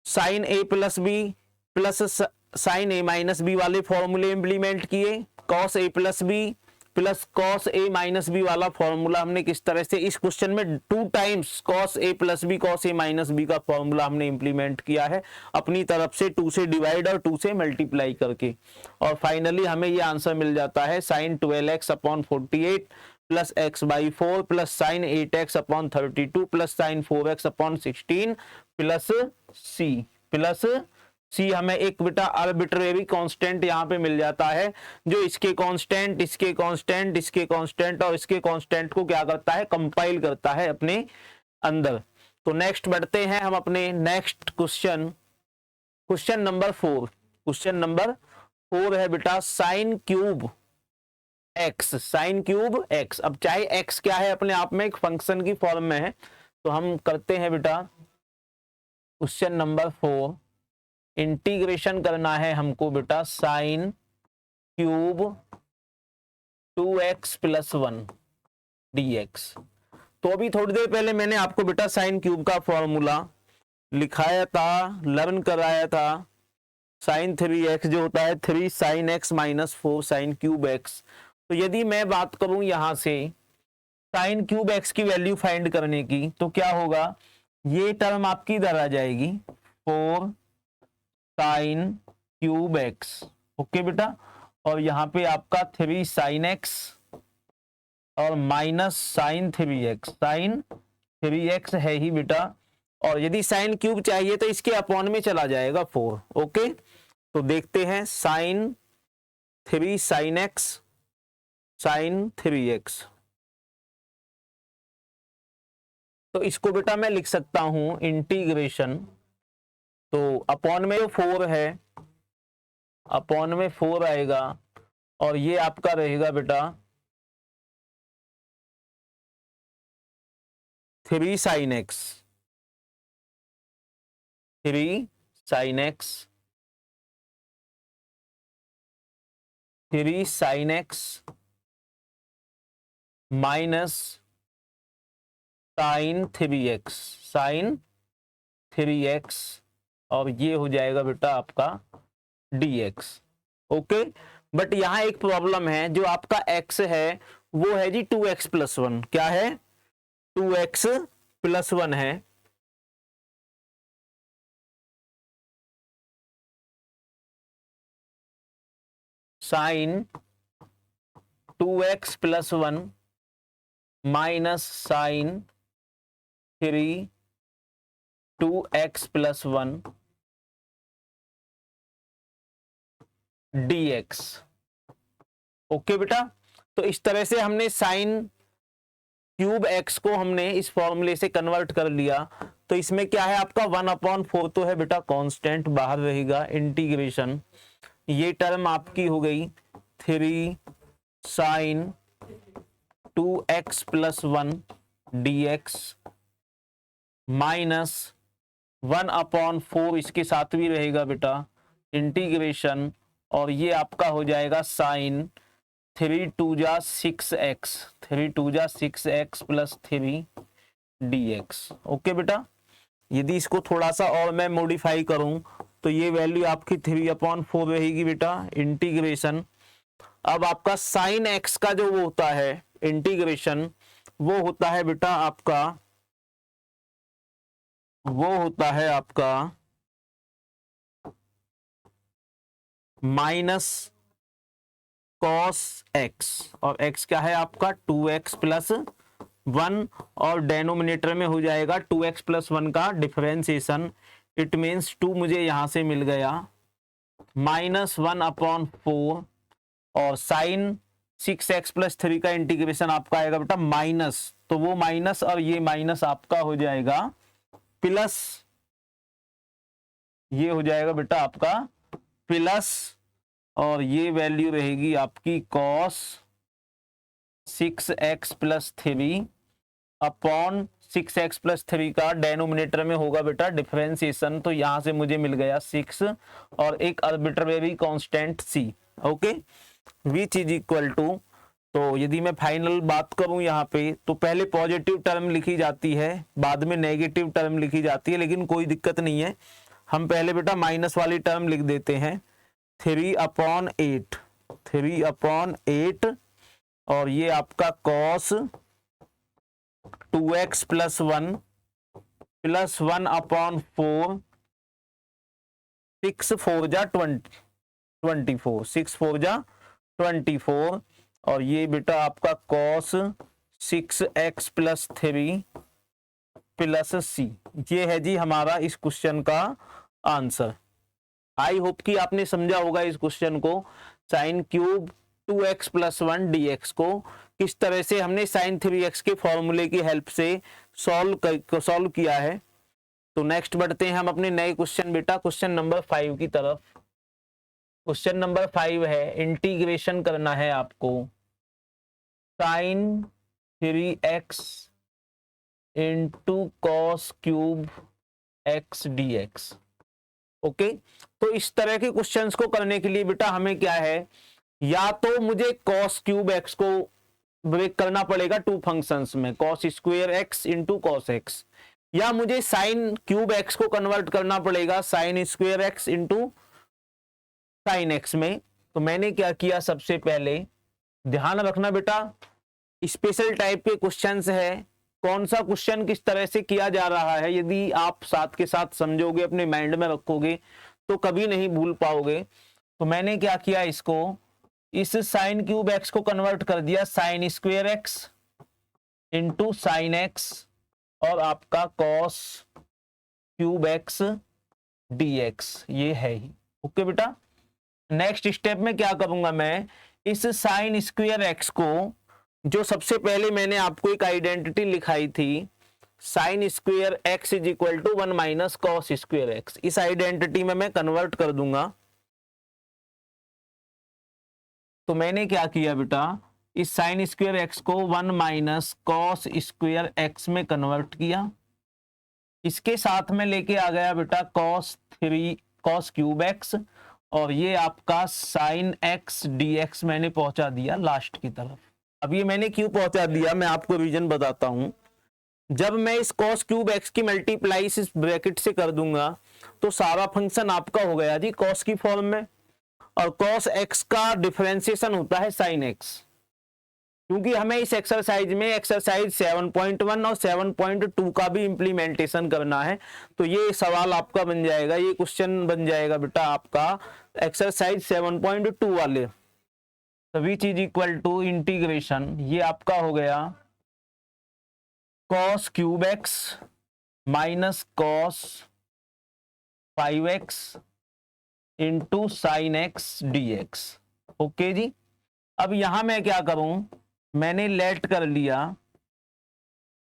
sin a plus b plus sin a minus b वाले फॉर्मूले इंप्लीमेंट किए, cos a plus b plus cos a minus b वाला फॉर्मूला हमने किस तरह से इस क्वेश्चन में 2 times cos a plus b cos a minus b का फॉर्मूला हमने इंप्लीमेंट किया है अपनी तरफ से 2 से डिवाइड और 2 से मल्टीप्लाई करके, और फाइनली हमें ये आंसर मिल जाता है sin 12x upon 48 plus x/4 plus sin 8x upon 32 plus sin 4x upon 16 plus C हमें एक बेटा आर्बिट्रेरी कांस्टेंट यहाँ पे मिल जाता है, जो इसके कांस्टेंट इसके कांस्टेंट इसके कांस्टेंट और इसके कांस्टेंट को क्या करता है, कंपाइल करता है अपने अंदर। तो नेक्स्ट बढ़ते हैं हम अपने next question number 4। Question number 4 है बेटा sin क्यूब x। अब चाहे x क्या है अपने आप में एक फंक्शन की फॉर्म में है, तो हम करते हैं बेटा क्वेश्चन नंबर 4, इंटीग्रेशन करना है हमको बेटा sin cube 2x plus 1 dx। तो अभी थोड़ी देर पहले मैंने आपको बेटा sin क्यूब का फॉर्मूला लिखाया था, लर्न कराया था। sin 3x जो होता है 3 sin x minus 4 sin cube x। तो यदि मैं बात करूं यहां से साइन क्यूब एक्स की वैल्यू फाइंड करने की, तो क्या होगा, ये टर्म आपकी इधर आ जाएगी 4 साइन क्यूब एक्स। ओके बेटा, और यहाँ पे आपका 3 साइन एक्स और minus sine 3x, sine 3x है ही बेटा, और यदि साइन क्यूब चाहिए तो इसके अपॉन में चला जाएगा 4। ओके, तो देखते हैं sign 3 sine x sign 3x, तो इसको बेटा मैं लिख सकता हूं इंटीग्रेशन, तो अपॉन में जो 4 है, अपॉन में 4 आएगा, और ये आपका रहेगा बेटा 3 sine x, 3 sine x, 3 sine x minus sine 3x, sine 3x, और ये हो जाएगा बेटा आपका dx। ओके, बट यहां एक प्रॉब्लम है, जो आपका x है वो है जी 2x प्लस 1। क्या है, 2x प्लस 1 है, sine 2x plus 1 minus sine 2x plus 1 dx। Okay बेटा, तो इस तरह से हमने साइन क्यूब x को हमने इस फॉर्मूले से कन्वर्ट कर लिया। तो इसमें क्या है आपका 1/4 तो है बेटा कांस्टेंट, बाहर रहेगा इंटीग्रेशन, ये टर्म आपकी हो गई 3 sign 2x plus 1 dx minus 1/4 इसके साथ भी रहेगा बेटा इंटीग्रेशन, और ये आपका हो जाएगा साइन 3 2 जा 6x, 3 2 जा 6x प्लस 3 dx। ओके बेटा, यदि इसको थोड़ा सा और मैं मॉडिफाई करूं तो ये वैल्यू आपकी 3/4 रहेगी बेटा इंटीग्रेशन। अब आपका साइन x का जो वो होता है इंटीग्रेशन, वो होता है बेटा आपका, वो होता है आपका माइनस कॉस x, और x क्या है आपका 2x प्लस 1, और डेनोमिनेटर में हो जाएगा 2x प्लस 1 का डिफरेंशिएशन। इट मीन्स 2 मुझे यहां से मिल गया, माइनस 1/4, और साइन 6x प्लस 3 का इंटीग्रेशन आपका आएगा बेटा माइनस, तो वो माइनस और ये माइनस आपका हो जाएगा प्लस, ये हो जाएगा बेटा आपका प्लस, और ये वैल्यू रहेगी आपकी cos 6x plus 3 upon 6x plus 3 का डेनोमिनेटर में होगा बेटा डिफरेंशिएशन, तो यहां से मुझे मिल गया 6 और एक arbitrary constant c। Okay, which is equal to, तो यदि मैं फाइनल बात करूं यहाँ पे, तो पहले पॉजिटिव टर्म लिखी जाती है, बाद में नेगेटिव टर्म लिखी जाती है, लेकिन कोई दिक्कत नहीं है, हम पहले बेटा माइनस वाली टर्म लिख देते हैं 3/8, 3/8, और ये आपका कॉस 2x प्लस 1 प्लस 1/4, 6 4 जा 24, 6 4 जा 24, और ये बेटा आपका cos 6x plus 3 plus c। ये है जी हमारा इस क्वेश्चन का आंसर। आई होप कि आपने समझा होगा इस क्वेश्चन को, sine cube 2x plus 1 dx को किस तरह से हमने साइन 3x के फॉर्मूले की हेल्प से सॉल्व किया है। तो नेक्स्ट बढ़ते हैं हम अपने नए क्वेश्चन बेटा, क्वेश्चन नंबर 5 की तरफ। क्वेश्चन नंबर 5 है, इंटीग्रेशन करना है आपको sine 3x into cos cube x dx। Okay, तो इस तरह के क्वेश्चंस को करने के लिए बेटा हमें क्या है, या तो मुझे कॉस क्यूब x को ब्रेक करना पड़ेगा टू फंक्शंस में, cos square x into cos x, या मुझे साइन क्यूब x को कन्वर्ट करना पड़ेगा sine square x into sine x में। तो मैंने क्या किया, सबसे पहले ध्यान रखना बेटा, स्पेशल टाइप के क्वेश्चंस है, कौन सा क्वेश्चन किस तरह से किया जा रहा है, यदि आप साथ के साथ समझोगे, अपने माइंड में रखोगे तो कभी नहीं भूल पाओगे। तो मैंने क्या किया, इसको इस साइन क्यूब एक्स को कन्वर्ट कर दिया sign square x into sine x और आपका कॉस क्यूब एक्स dx, ये है ही। ओके बेटा, नेक्स्ट स्टेप में क्या करूंगा, मैं इस साइन स्क्वायर एक्स को, जो सबसे पहले मैंने आपको एक आइडेंटिटी लिखाई थी, sine square x is equal to 1 minus cos square x, इस आइडेंटिटी में मैं कन्वर्ट कर दूंगा। तो मैंने क्या किया बेटा, इस साइन स्क्वायर एक्स को 1 माइनस कॉस स्क्वायर एक्स में कन्वर्ट किया, इसके साथ में लेके आ गया बेटा कॉस क्यूब एक्स, और ये आपका साइन एक्स dx मैंने पहुंचा दिया लास्ट की तरफ। अब ये मैंने क्यों पहुंचा दिया, मैं आपको रीजन बताता हूं। जब मैं इस कॉस क्यूब एक्स की मल्टीप्लाई इस ब्रैकेट से कर दूंगा तो सारा फंक्शन आपका हो गया जी कॉस की फॉर्म में, और कॉस एक्स का डिफरेंशिएशन होता है साइन एक्स। क्योंकि हमें इस एक्सरसाइज में एक्सरसाइज 7.1 और 7.2 का भी इंप्लीमेंटेशन करना है, तो ये सवाल आपका बन जाएगा, ये क्वेश्चन बन जाएगा बेटा आपका एक्सरसाइज 7.2 वाले। तो which is equal to integration, ये आपका हो गया cos cube x minus cos 5x into sine x dx। Okay जी, अब यहां मैं क्या करूं, मैंने लेट कर लिया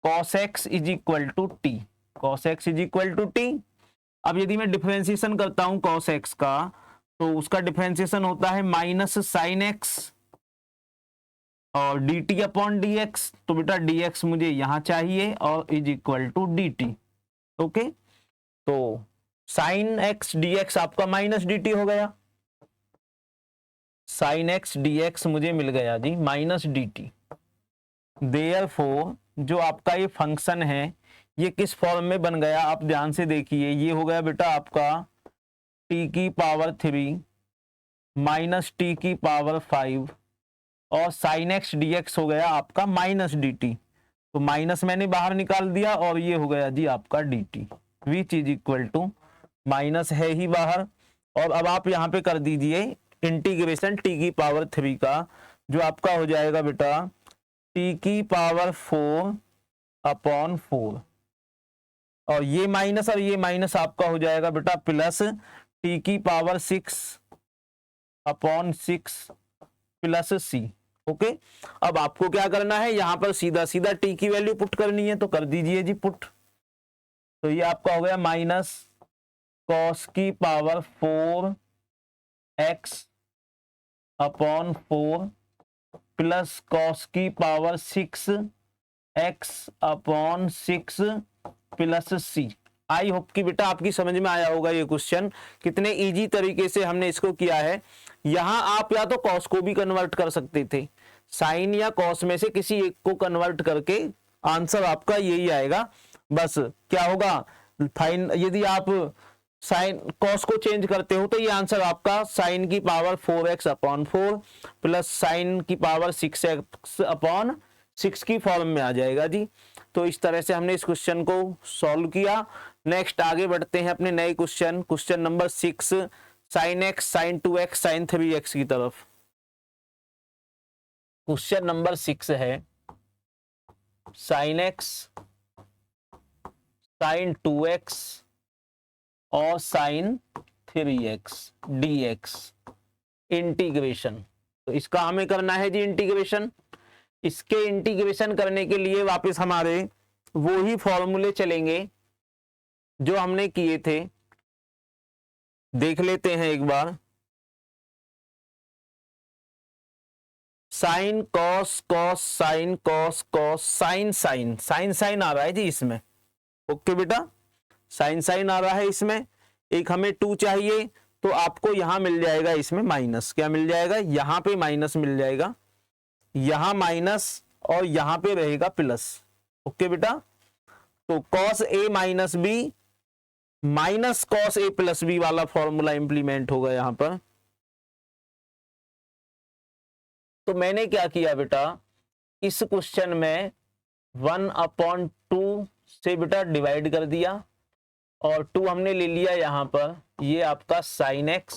cos x is equal to t, cos x is equal to t. अब यदि मैं डिफरेंशिएशन करता हूं cos x का, तो उसका डिफरेंशिएशन होता है माइनस साइन एक्स और dt अपॉन dx, तो बेटा dx मुझे यहां चाहिए और is equal to dt। Okay, तो साइन एक्स dx आपका माइनस dt हो गया, साइन एक्स dx मुझे मिल गया जी माइनस dt। देयरफॉर जो आपका ये फंक्शन है ये किस फॉर्म में बन गया, आप ध्यान से देखिए, ये हो गया बेटा आपका t की पावर 3 माइनस t की पावर 5 और साइन एक्स dx हो गया आपका माइनस dt। तो माइनस मैंने बाहर निकाल दिया और ये हो गया जी आपका dt, which is equal to, minus है ही बाहर, और अब आप यहां पे कर दीजिए इंटीग्रेशन t की पावर 3 का, जो आपका हो जाएगा बेटा t की पावर 4 अपॉन 4, और ये माइनस आपका हो जाएगा बेटा प्लस t की power 6 upon 6 plus c। Okay, अब आपको क्या करना है, यहां पर सीधा सीधा t की वैल्यू पुट करनी है, तो कर दीजिए जी पुट। तो ये आपका हो गया माइनस कॉस की power 4x upon 4 plus cos की power 6x upon 6 plus c। I hope कि बेटा आपकी समझ में आया होगा ये क्वेश्चन, कितने इजी तरीके से हमने इसको किया है। यहां आप या तो कॉस को भी कन्वर्ट कर सकते थे, साइन या कॉस में से किसी एक को कन्वर्ट करके आंसर आपका यही आएगा। बस क्या होगा, फाइन यदि आप साइन कॉस को चेंज करते हो तो ये आंसर आपका साइन की power 4x upon 4 plus sign की पावर 6x अपॉन 6 की फॉर्म में आ जाएगा जी। तो इस तरह से हमने इस क्वेश्चन को सॉल्व किया। नेक्स्ट आगे बढ़ते हैं अपने नए question, question number 6 sine x sine 2x sine 3x की तरफ। क्वेश्चन नंबर 6 है साइन x साइन 2x और साइन 3x dx इंटीग्रेशन। तो इसका हमें करना है जी इंटीग्रेशन। इसके इंटीग्रेशन करने के लिए वापस हमारे वो ही फॉर्मूले चलेंगे जो हमने किए थे, देख लेते हैं एक बार। Sine cos cos sine cos cos sine sine sine sine आ रहा है जी इसमें। ओके बेटा, साइन साइन आ रहा है इसमें, एक हमें 2 चाहिए, तो आपको यहां मिल जाएगा इसमें माइनस, क्या मिल जाएगा, यहां पे माइनस मिल जाएगा, यहां माइनस और यहां पे रहेगा प्लस। ओके बेटा, तो cos A minus B minus cos A plus B वाला फॉर्मूला इंप्लीमेंट होगा यहां पर। तो मैंने क्या किया बेटा, इस क्वेश्चन में 1/2 से बेटा डिवाइड कर दिया और 2 हमने ले लिया यहाँ पर, ये आपका sine x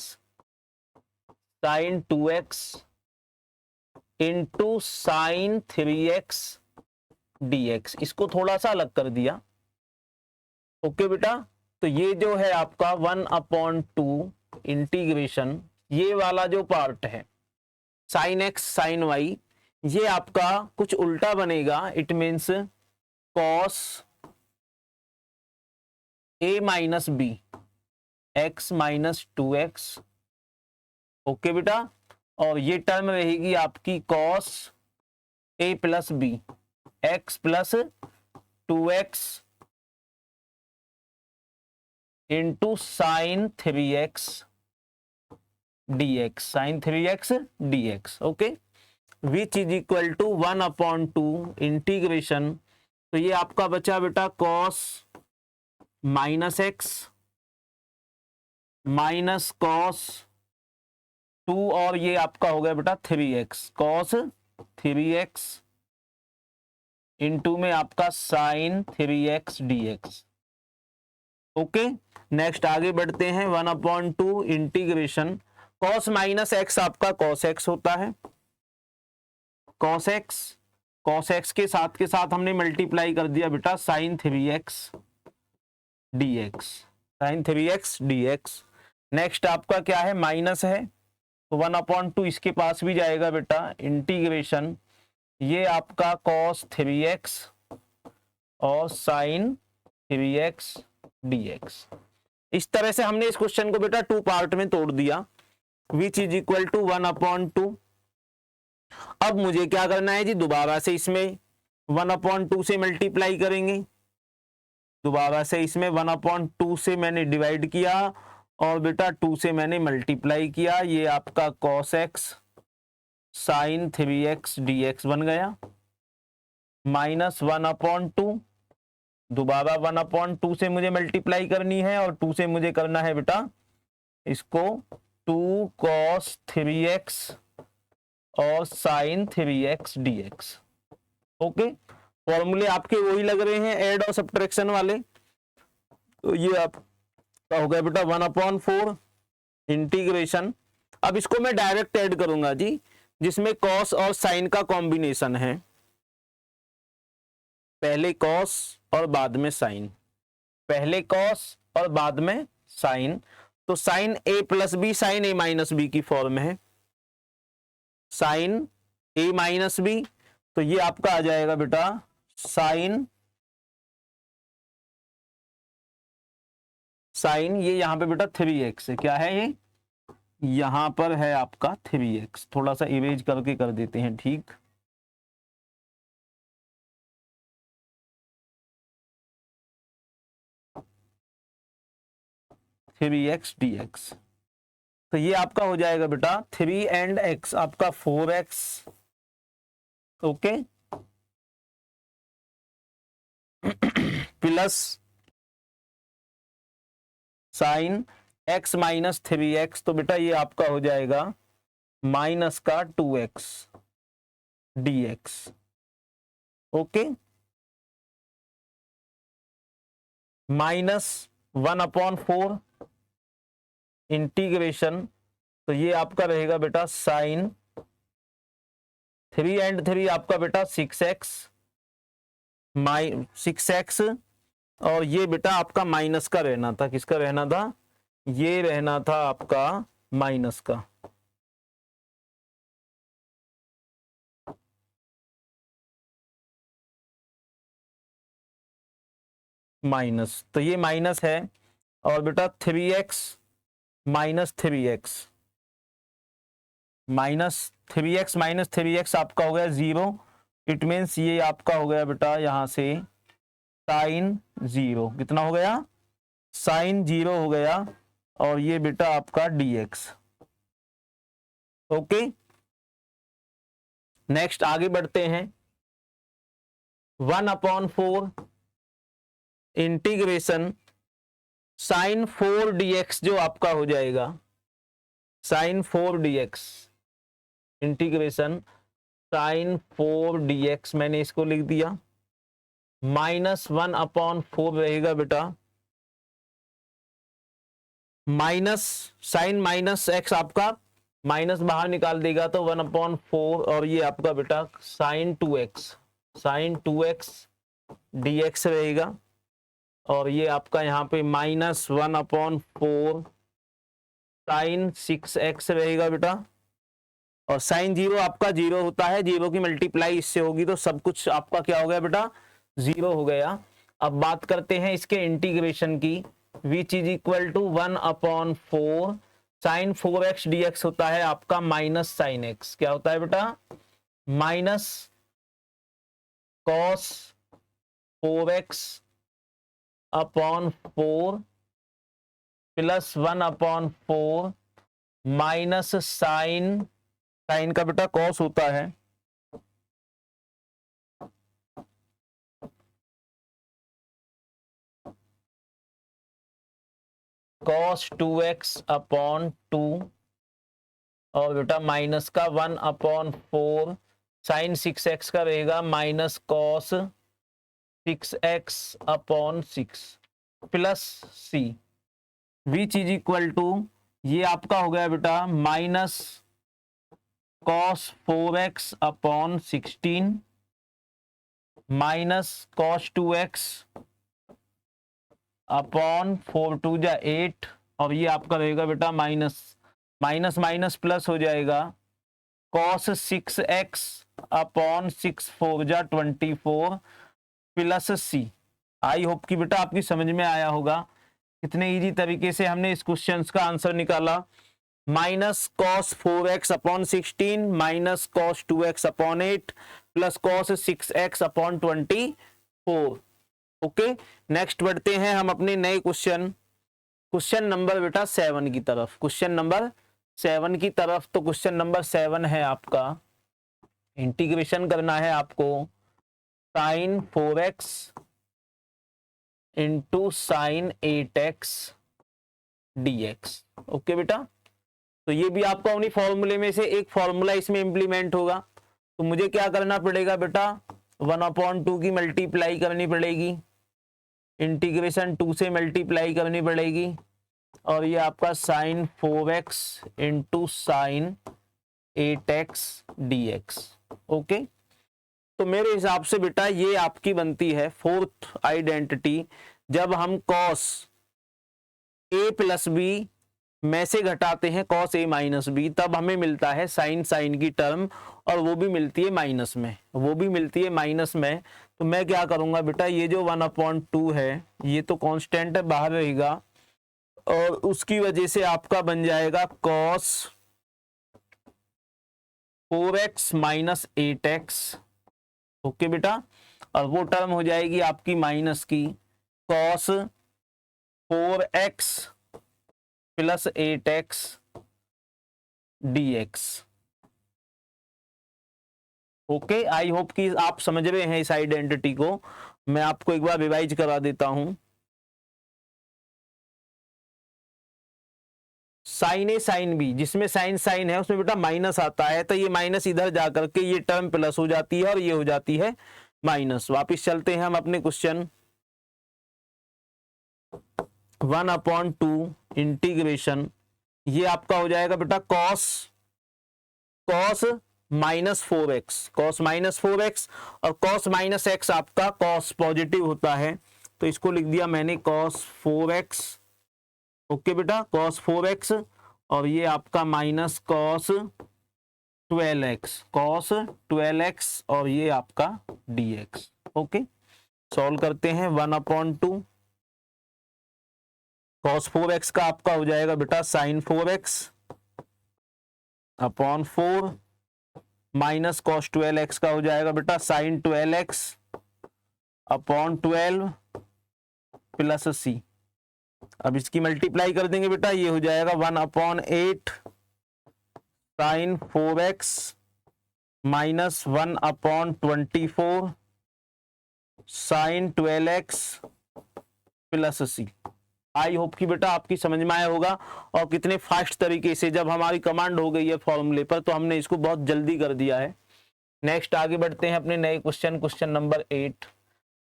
sine 2x into sine 3x dx, इसको थोड़ा सा अलग कर दिया। ओके बेटा, तो ये जो है आपका 1/2 इंटीग्रेशन, ये वाला जो पार्ट है साइन एक्स साइन वाई, ये आपका कुछ उल्टा बनेगा। It means cos a minus b x minus 2x। Okay बेटा, और ये टर्म रहेगी आपकी cos a plus b x plus 2x into sine 3x dx, sine 3x dx। Okay, which is equal to 1/2 integration, तो ये आपका बचा बेटा cos minus x minus cos 2 और ये आपका हो गया बेटा 3x, कॉस 3x इंटू में आपका sign 3x dx। Okay, next आगे बढ़ते हैं। 1/2 इंटीग्रेशन कॉस माइनस एक्स आपका कॉस एक्स होता है, कॉस एक्स के साथ हमने मल्टीप्लाई कर दिया बेटा sine 3x dx, sine 3x dx। Next आपका क्या है, माइनस है, तो 1/2 इसके पास भी जाएगा बेटा, इंटीग्रेशन ये आपका कॉस 3x और साइन 3x dx। इस तरह से हमने इस क्वेश्चन को बेटा 2 पार्ट में तोड़ दिया, विच इज इक्वल टू 1/2। अब मुझे क्या करना है जी, दोबारा से इसमें 1/2 से मल्टीप्लाई करेंगे, दोबारा से इसमें 1/2 से मैंने डिवाइड किया और बेटा 2 से मैंने मल्टीप्लाई किया, ये आपका cos x sign 3x dx बन गया, माइनस 1/2, दोबारा 1/2 से मुझे मल्टीप्लाई करनी है और 2 से मुझे करना है बेटा इसको 2 cos 3x और साइन 3x dx। ओके, फॉर्मूले आपके वही लग रहे हैं ऐड और सब्ट्रैक्शन वाले, तो ये आपका हो गया बेटा 1/4 इंटीग्रेशन। अब इसको मैं डायरेक्ट ऐड करूंगा जी, जिसमें कॉस और साइन का कॉम्बिनेशन है, पहले कॉस और बाद में साइन, पहले कॉस और बाद में साइन, तो sine a plus b sine a minus b की फॉर्म है, साइन a माइनस बी, तो ये आपका आ जाएगा बेटा साइन ये यहां पे बेटा 3x है, क्या है ये, यहां पर है आपका 3x, थोड़ा सा इरेज करके कर देते हैं, ठीक। थ्री एक्स dx, तो ये आपका हो जाएगा बेटा 3 एंड x आपका 4x। Okay, plus sine x minus 3x, तो बेटा ये आपका हो जाएगा माइनस का 2x dx। Okay, minus 1/4 integration, तो ये आपका रहेगा बेटा साइन 3 एंड 3 आपका बेटा 6x 6x, और ये बेटा आपका माइनस का रहना था, किसका रहना था, ये रहना था आपका माइनस का। माइनस, तो ये माइनस है, और बेटा 3x minus 3x minus 3x आपका हो गया 0। इट मीन्स ये आपका हो गया बेटा यहां से साइन 0, कितना हो गया, साइन 0 हो गया, और ये बेटा आपका dx। ओके, नेक्स्ट आगे बढ़ते हैं। 1/4 इंटीग्रेशन साइन 4 dx जो आपका हो जाएगा, sine 4 dx integration sine 4 dx मैंने इसको लिख दिया, -1/4 रहेगा बेटा, माइनस साइन माइनस एक्स आपका माइनस बाहर निकाल देगा तो 1/4, और ये आपका बेटा साइन 2x dx रहेगा, और ये आपका यहाँ पे -1/4 साइन 6x रहेगा बेटा, और साइन 0 आपका 0 होता है, 0 की मल्टीप्लाई इससे होगी तो सब कुछ आपका क्या हो गया बेटा 0 हो गया। अब बात करते हैं इसके इंटीग्रेशन की, which is equal to 1/4 sine 4x dx होता है आपका माइनस साइन x, क्या होता है बेटा minus cos 4x/4 plus 1/4 minus sine का बेटा कॉस होता है cos 2x/2, और बेटा माइनस का 1/4 साइन 6x का रहेगा minus cos 6x/6 plus c, which is equal to ये आपका हो गया बेटा minus cos 4x/16 minus cos 2x/4 2 जा 8, और ये आपका रहेगा बेटा माइनस माइनस प्लस हो जाएगा cos 6x/6 4 जा 24 प्लस c। आई होप कि बेटा आपकी समझ में आया होगा कितने इजी तरीके से हमने इस क्वेश्चन का आंसर निकाला। Minus cos 4x/16 minus cos 2x/8 plus cos 6x/24। Okay, next बढ़ते हैं हम अपने नए क्वेश्चन नंबर बेटा 7 की तरफ। क्वेश्चन नंबर 7 की तरफ, तो क्वेश्चन नंबर 7 है आपका, इंटीग्रेशन करना है आपको sine 4x into sine 8x dx। Okay बेटा, तो ये भी आपका उन्हीं फॉर्मूले में से एक फॉर्मूला इसमें इंप्लीमेंट होगा, तो मुझे क्या करना पड़ेगा बेटा 1/2 की मल्टीप्लाई करनी पड़ेगी, इंटीग्रेशन 2 से मल्टीप्लाई करनी पड़ेगी, और ये आपका sine 4x into sine 8x dx। Okay, तो मेरे हिसाब से बेटा ये आपकी बनती है फोर्थ आइडेंटिटी, जब हम cos a प्लस बी में से घटाते हैं cos a माइनस बी, तब हमें मिलता है साइन की टर्म, और वो भी मिलती है माइनस में, तो मैं क्या करूंगा बेटा ये जो 1/2 है ये तो कांस्टेंट है बाहर रहेगा, और उसकी वजह से आपका बन जाएगा cos 4x minus 8x। Okay बेटा, और वो टर्म हो जाएगी आपकी माइनस की cos 4x plus 8x dx। Okay, आई होप कि आप समझ रहे हैं इस आइडेंटिटी को, मैं आपको एक बार रिवाइज करा देता हूं। साइन ए साइन बी, जिसमें साइन है उसमें बेटा माइनस आता है, तो ये माइनस इधर जाकर के ये टर्म प्लस हो जाती है और ये हो जाती है माइनस। वापिस चलते हैं हम अपने क्वेश्चन, 1/2 इंटीग्रेशन, ये आपका हो जाएगा बेटा cos -4x, और cos -x आपका cos पॉजिटिव होता है, तो इसको लिख दिया मैंने cos 4x। ओके बेटा, cos 4x, और ये आपका माइनस cos 12x, और ये आपका dx। ओके, सॉल्व करते हैं, 1/2 cos 4x का आपका हो जाएगा बेटा sin 4x/4 minus cos 12x का हो जाएगा बेटा sin 12x/12 प्लस c। अब इसकी मल्टीप्लाई कर देंगे बेटा, ये हो जाएगा 1/8 sin 4x minus 1/24 sin 12x plus c। I hope कि बेटा आपकी समझ में आया होगा, और कितने फास्ट तरीके से जब हमारी कमांड हो गई है फॉर्मूले पर, तो हमने इसको बहुत जल्दी कर दिया है। नेक्स्ट आगे बढ़ते हैं अपने नए क्वेश्चन नंबर 8,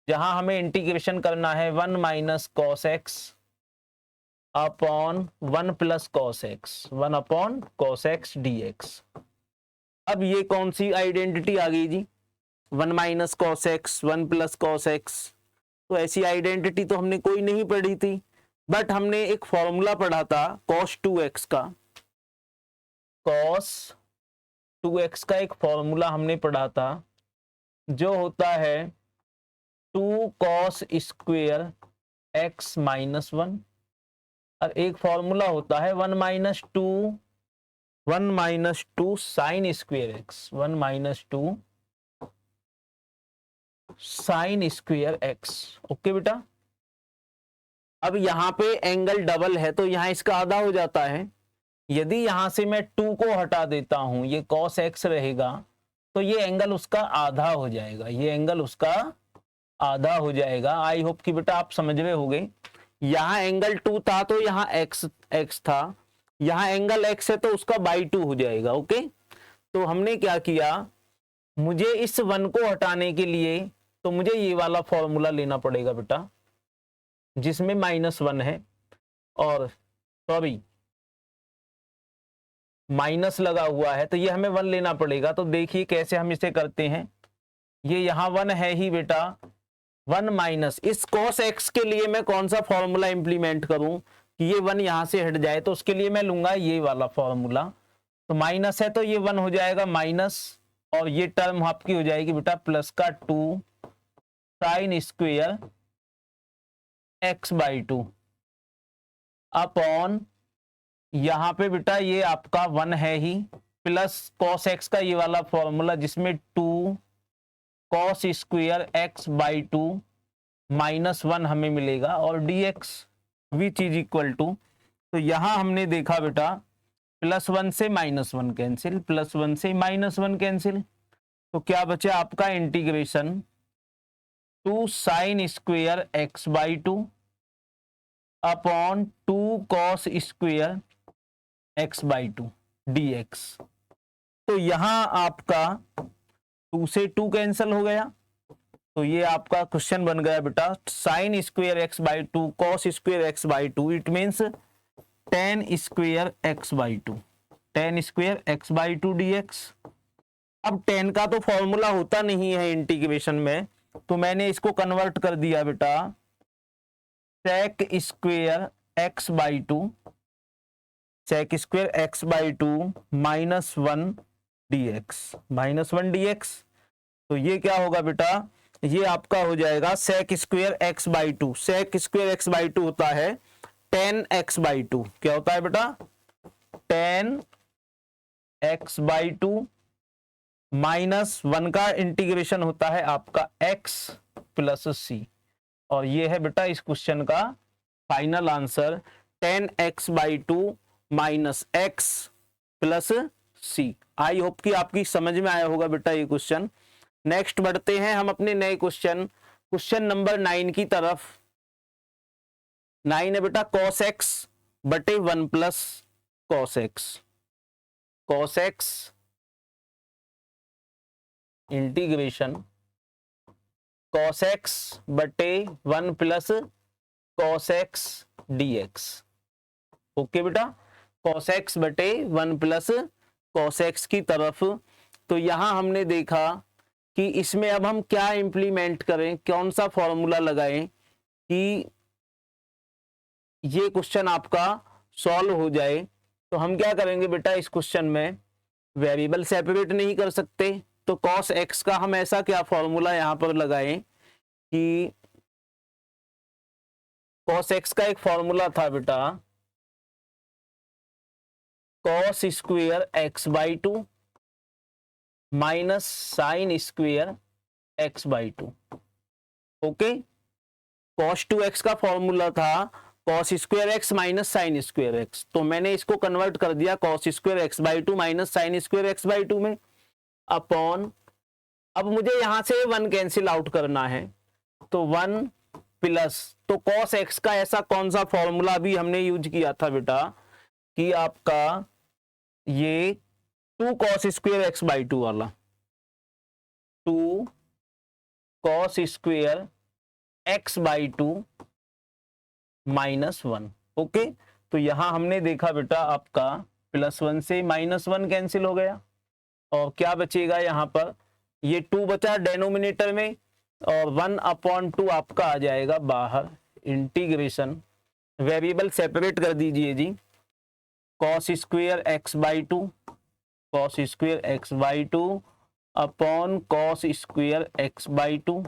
जहां हमें इंटीग्रेशन करना है 1 minus cos x upon 1 plus cos x, 1 upon cos x D x. अब ये कौन सी आइडेंटिटी आ गई जी, 1 minus cos x 1 plus cos x. तो ऐसी आइडेंटिटी तो हमने कोई नहीं पढ़ी थी, बट हमने एक फॉर्मूला पढ़ा था cos 2x का, cos 2x का एक फॉर्मूला हमने पढ़ा था जो होता है 2 cos स्क्वेयर x माइनस 1, और एक फॉर्मूला होता है 1 minus two sign square x, 1 minus 2 sign square x. Okay बेटा, अब यहां पे एंगल डबल है तो यहां इसका आधा हो जाता है। यदि यहां से मैं 2 को हटा देता हूं, ये cos x रहेगा, तो ये एंगल उसका आधा हो जाएगा, ये एंगल उसका आधा हो जाएगा। आई होप कि बेटा आप समझ रहे होंगे। यहां एंगल 2 था तो यहां x था, यहां एंगल x है तो उसका बाई 2 हो जाएगा। ओके, तो हमने क्या किया, मुझे इस 1 को हटाने के लिए तो मुझे ये वाला फॉर्मूला लेना पड़ेगा बेटा, जिसमें -1 है और सॉरी माइनस लगा हुआ है, तो ये हमें 1 लेना पड़ेगा। तो देखिए कैसे हम इसे करते हैं, ये यहाँ 1 है ही बेटा, 1 माइनस इस cos x के लिए मैं कौन सा फॉर्मूला इंप्लीमेंट करूं कि ये 1 यहां से हट जाए, तो उसके लिए मैं लूंगा ये वाला फॉर्मूला। तो माइनस है तो ये 1 हो जाएगा माइनस, और ये टर्म आपकी हो जाएगी बेटा प्लस का 2 sine square x by 2 upon, यहां पे बेटा ये आपका 1 है ही, प्लस cos x का ये वाला फॉर्मूला जिसमें 2 cos square x by 2 minus 1 हमें मिलेगा, और dx which is equal to, तो यहां हमने देखा बेटा +1 से -1 कैंसिल, +1 से -1 कैंसिल, तो क्या बचा आपका integration 2 sine square x by 2 upon 2 cos square x by 2 dx। तो यहां आपका 2 से 2 कैंसिल हो गया, तो ये आपका क्वेश्चन बन गया बेटा sine square x by 2 cos square x by 2, it means tan square x by 2, tan square x by 2 dx। अब tan का तो फॉर्मूला होता नहीं है इंटीग्रेशन में, तो मैंने इसको कन्वर्ट कर दिया बेटा sec square x by 2, sec square x by 2 -1 dx, -1 dx। तो ये क्या होगा बेटा, ये आपका हो जाएगा sec square x by 2, sec square x by 2 होता है tan x बाई 2, क्या होता है बेटा tan x बाई 2 -1 का इंटीग्रेशन होता है आपका x प्लस c, और ये है बेटा इस क्वेश्चन का final answer tan x by 2 minus x plus c। I hope कि आपकी समझ में आया होगा बेटा ये क्वेश्चन। नेक्स्ट बढ़ते हैं हम अपने नए क्वेश्चन नंबर 9 की तरफ। 9 है बेटा cos x बटे 1 plus cos x, cos x integration cos x बटे 1 plus cos x dx। Okay बेटा, cos x बटे 1 प्लस cos x की तरफ। तो यहां हमने देखा कि इसमें अब हम क्या इंप्लीमेंट करें, कौन सा फॉर्मूला लगाएं कि ये क्वेश्चन आपका सॉल्व हो जाए। तो हम क्या करेंगे बेटा, इस क्वेश्चन में वेरिएबल सेपरेट नहीं कर सकते, तो cos x का हम ऐसा क्या फॉर्मूला यहां पर लगाएं कि cos x का एक फॉर्मूला था बेटा cos square x by 2 minus sine square x by 2। Okay, cos 2x का फॉर्मूला था cos square x minus sine square x, तो मैंने इसको कन्वर्ट कर दिया cos square x by 2 minus sine square x by 2 में, अपॉन, अब मुझे यहां से 1 कैंसिल आउट करना है, तो 1 प्लस, तो cos x का ऐसा कौन सा फॉर्मूला भी हमने यूज किया था बेटा कि आपका ये 2 cos स्क्वेयर x बाई 2 वाला, 2 cos स्क्वेयर x/2 -1। ओके, तो यहां हमने देखा बेटा आपका +1 से -1 कैंसिल हो गया और क्या बचेगा यहाँ पर, ये 2 बचा डेनोमिनेटर में और 1/2 आपका आ जाएगा बाहर। इंटीग्रेशन वेरिएबल सेपरेट कर दीजिए जी, cos square x/2 cos square x/2 upon cos square x/2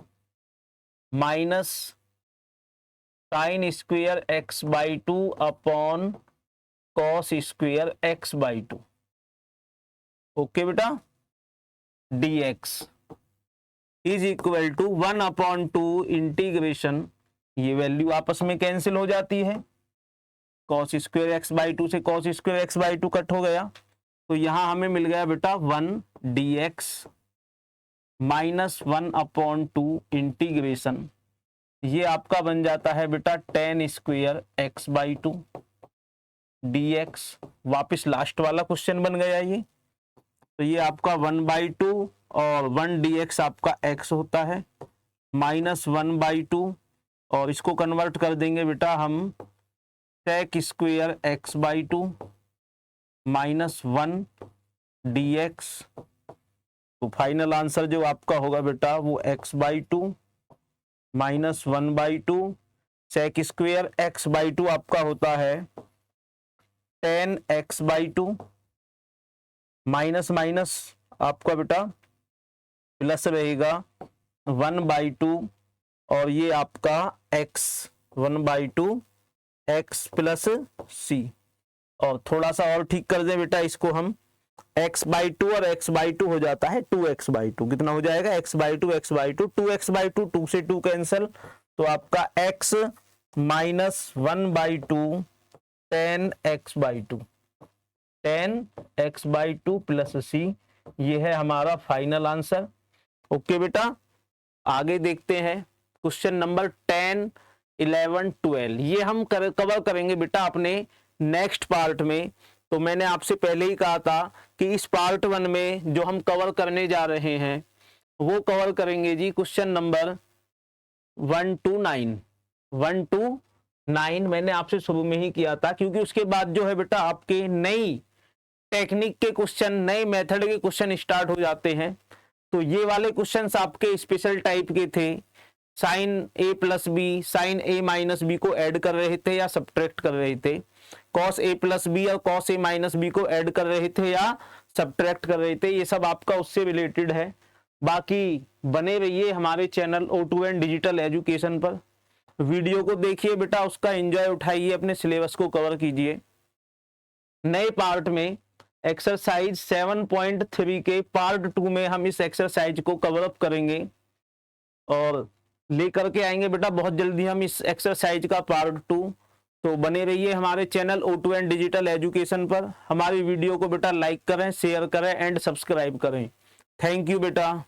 minus sine square x/2 upon cos square x/2। Okay बेटा, dx is equal to 1/2 integration, ये वैल्यू आपस में कैंसिल हो जाती है, cos स्क्वेयर x/2 से cos स्क्वेयर x/2 कट हो गया, तो यहां हमें मिल गया बेटा 1 dx माइनस 1/2 इंटीग्रेशन, ये आपका बन जाता है बेटा tan स्क्वेयर x/2 dx। वापस लास्ट वाला क्वेश्चन बन गया ये, तो ये आपका 1/2 और 1 dx आपका x होता है माइनस 1/2 और इसको कन्वर्ट कर देंगे बेटा हम sec square x/2 minus 1 dx। तो फाइनल आंसर जो आपका होगा बेटा वो x/2 minus 1/2 sec square x/2 आपका होता है tan x/2 माइनस माइनस आपका बेटा प्लस रहेगा 1/2 और ये आपका x 1/2 x प्लस c। और थोड़ा सा और ठीक कर दे बेटा इसको हम, x/2 और x/2 हो जाता है 2x/2, कितना हो जाएगा x/2 x/2 2x/2 2 से 2 कैंसल, तो आपका x minus 1/2 tan x/2 tan x/2 plus c, ये है हमारा फाइनल आंसर। ओके बेटा, आगे देखते हैं क्वेश्चन नंबर 10, 11, 12, ये हम कवर करेंगे बेटा अपने नेक्स्ट पार्ट में। तो मैंने आपसे पहले ही कहा था कि इस पार्ट 1 में जो हम कवर करने जा रहे हैं वो कवर करेंगे जी क्वेश्चन नंबर 1 to 9। 1 to 9 मैंने आपसे शुरू में ही किया था, क्योंकि उसके बाद जो है बेटा आपके नई टेक्निक के क्वेश्चन, नए मेथड के क्वेश्चन स्टार्ट हो जाते हैं। तो ये वाले क्वेश्चंस आपके स्पेशल टाइप के थे, sine a plus b, sine a minus b को ऐड कर रहे थे या सब्ट्रैक्ट कर रहे थे, कॉस a प्लस बी और कॉस a माइनस बी को ऐड कर रहे थे या सब्ट्रैक्ट कर रहे थे, ये सब आपका उससे रिलेटेड है। बाकी बने रहिए हमारे चैनल O2N डिजिटल एजुकेशन पर, वीडियो को देखिए बेटा, उसका एंजॉय उठाइए, अपने सिलेबस को कवर कीजिए। नए पार्ट में एक्सरसाइज 7.3 के पार्ट 2 में हम इस एक्सरसाइज को कवर अप करेंगे और लेकर के आएंगे बेटा बहुत जल्दी हम इस एक्सरसाइज का पार्ट 2। तो बने रहिए हमारे चैनल O2N डिजिटल एजुकेशन पर। हमारी वीडियो को बेटा लाइक करें, शेयर करें एंड सब्सक्राइब करें। थैंक यू बेटा।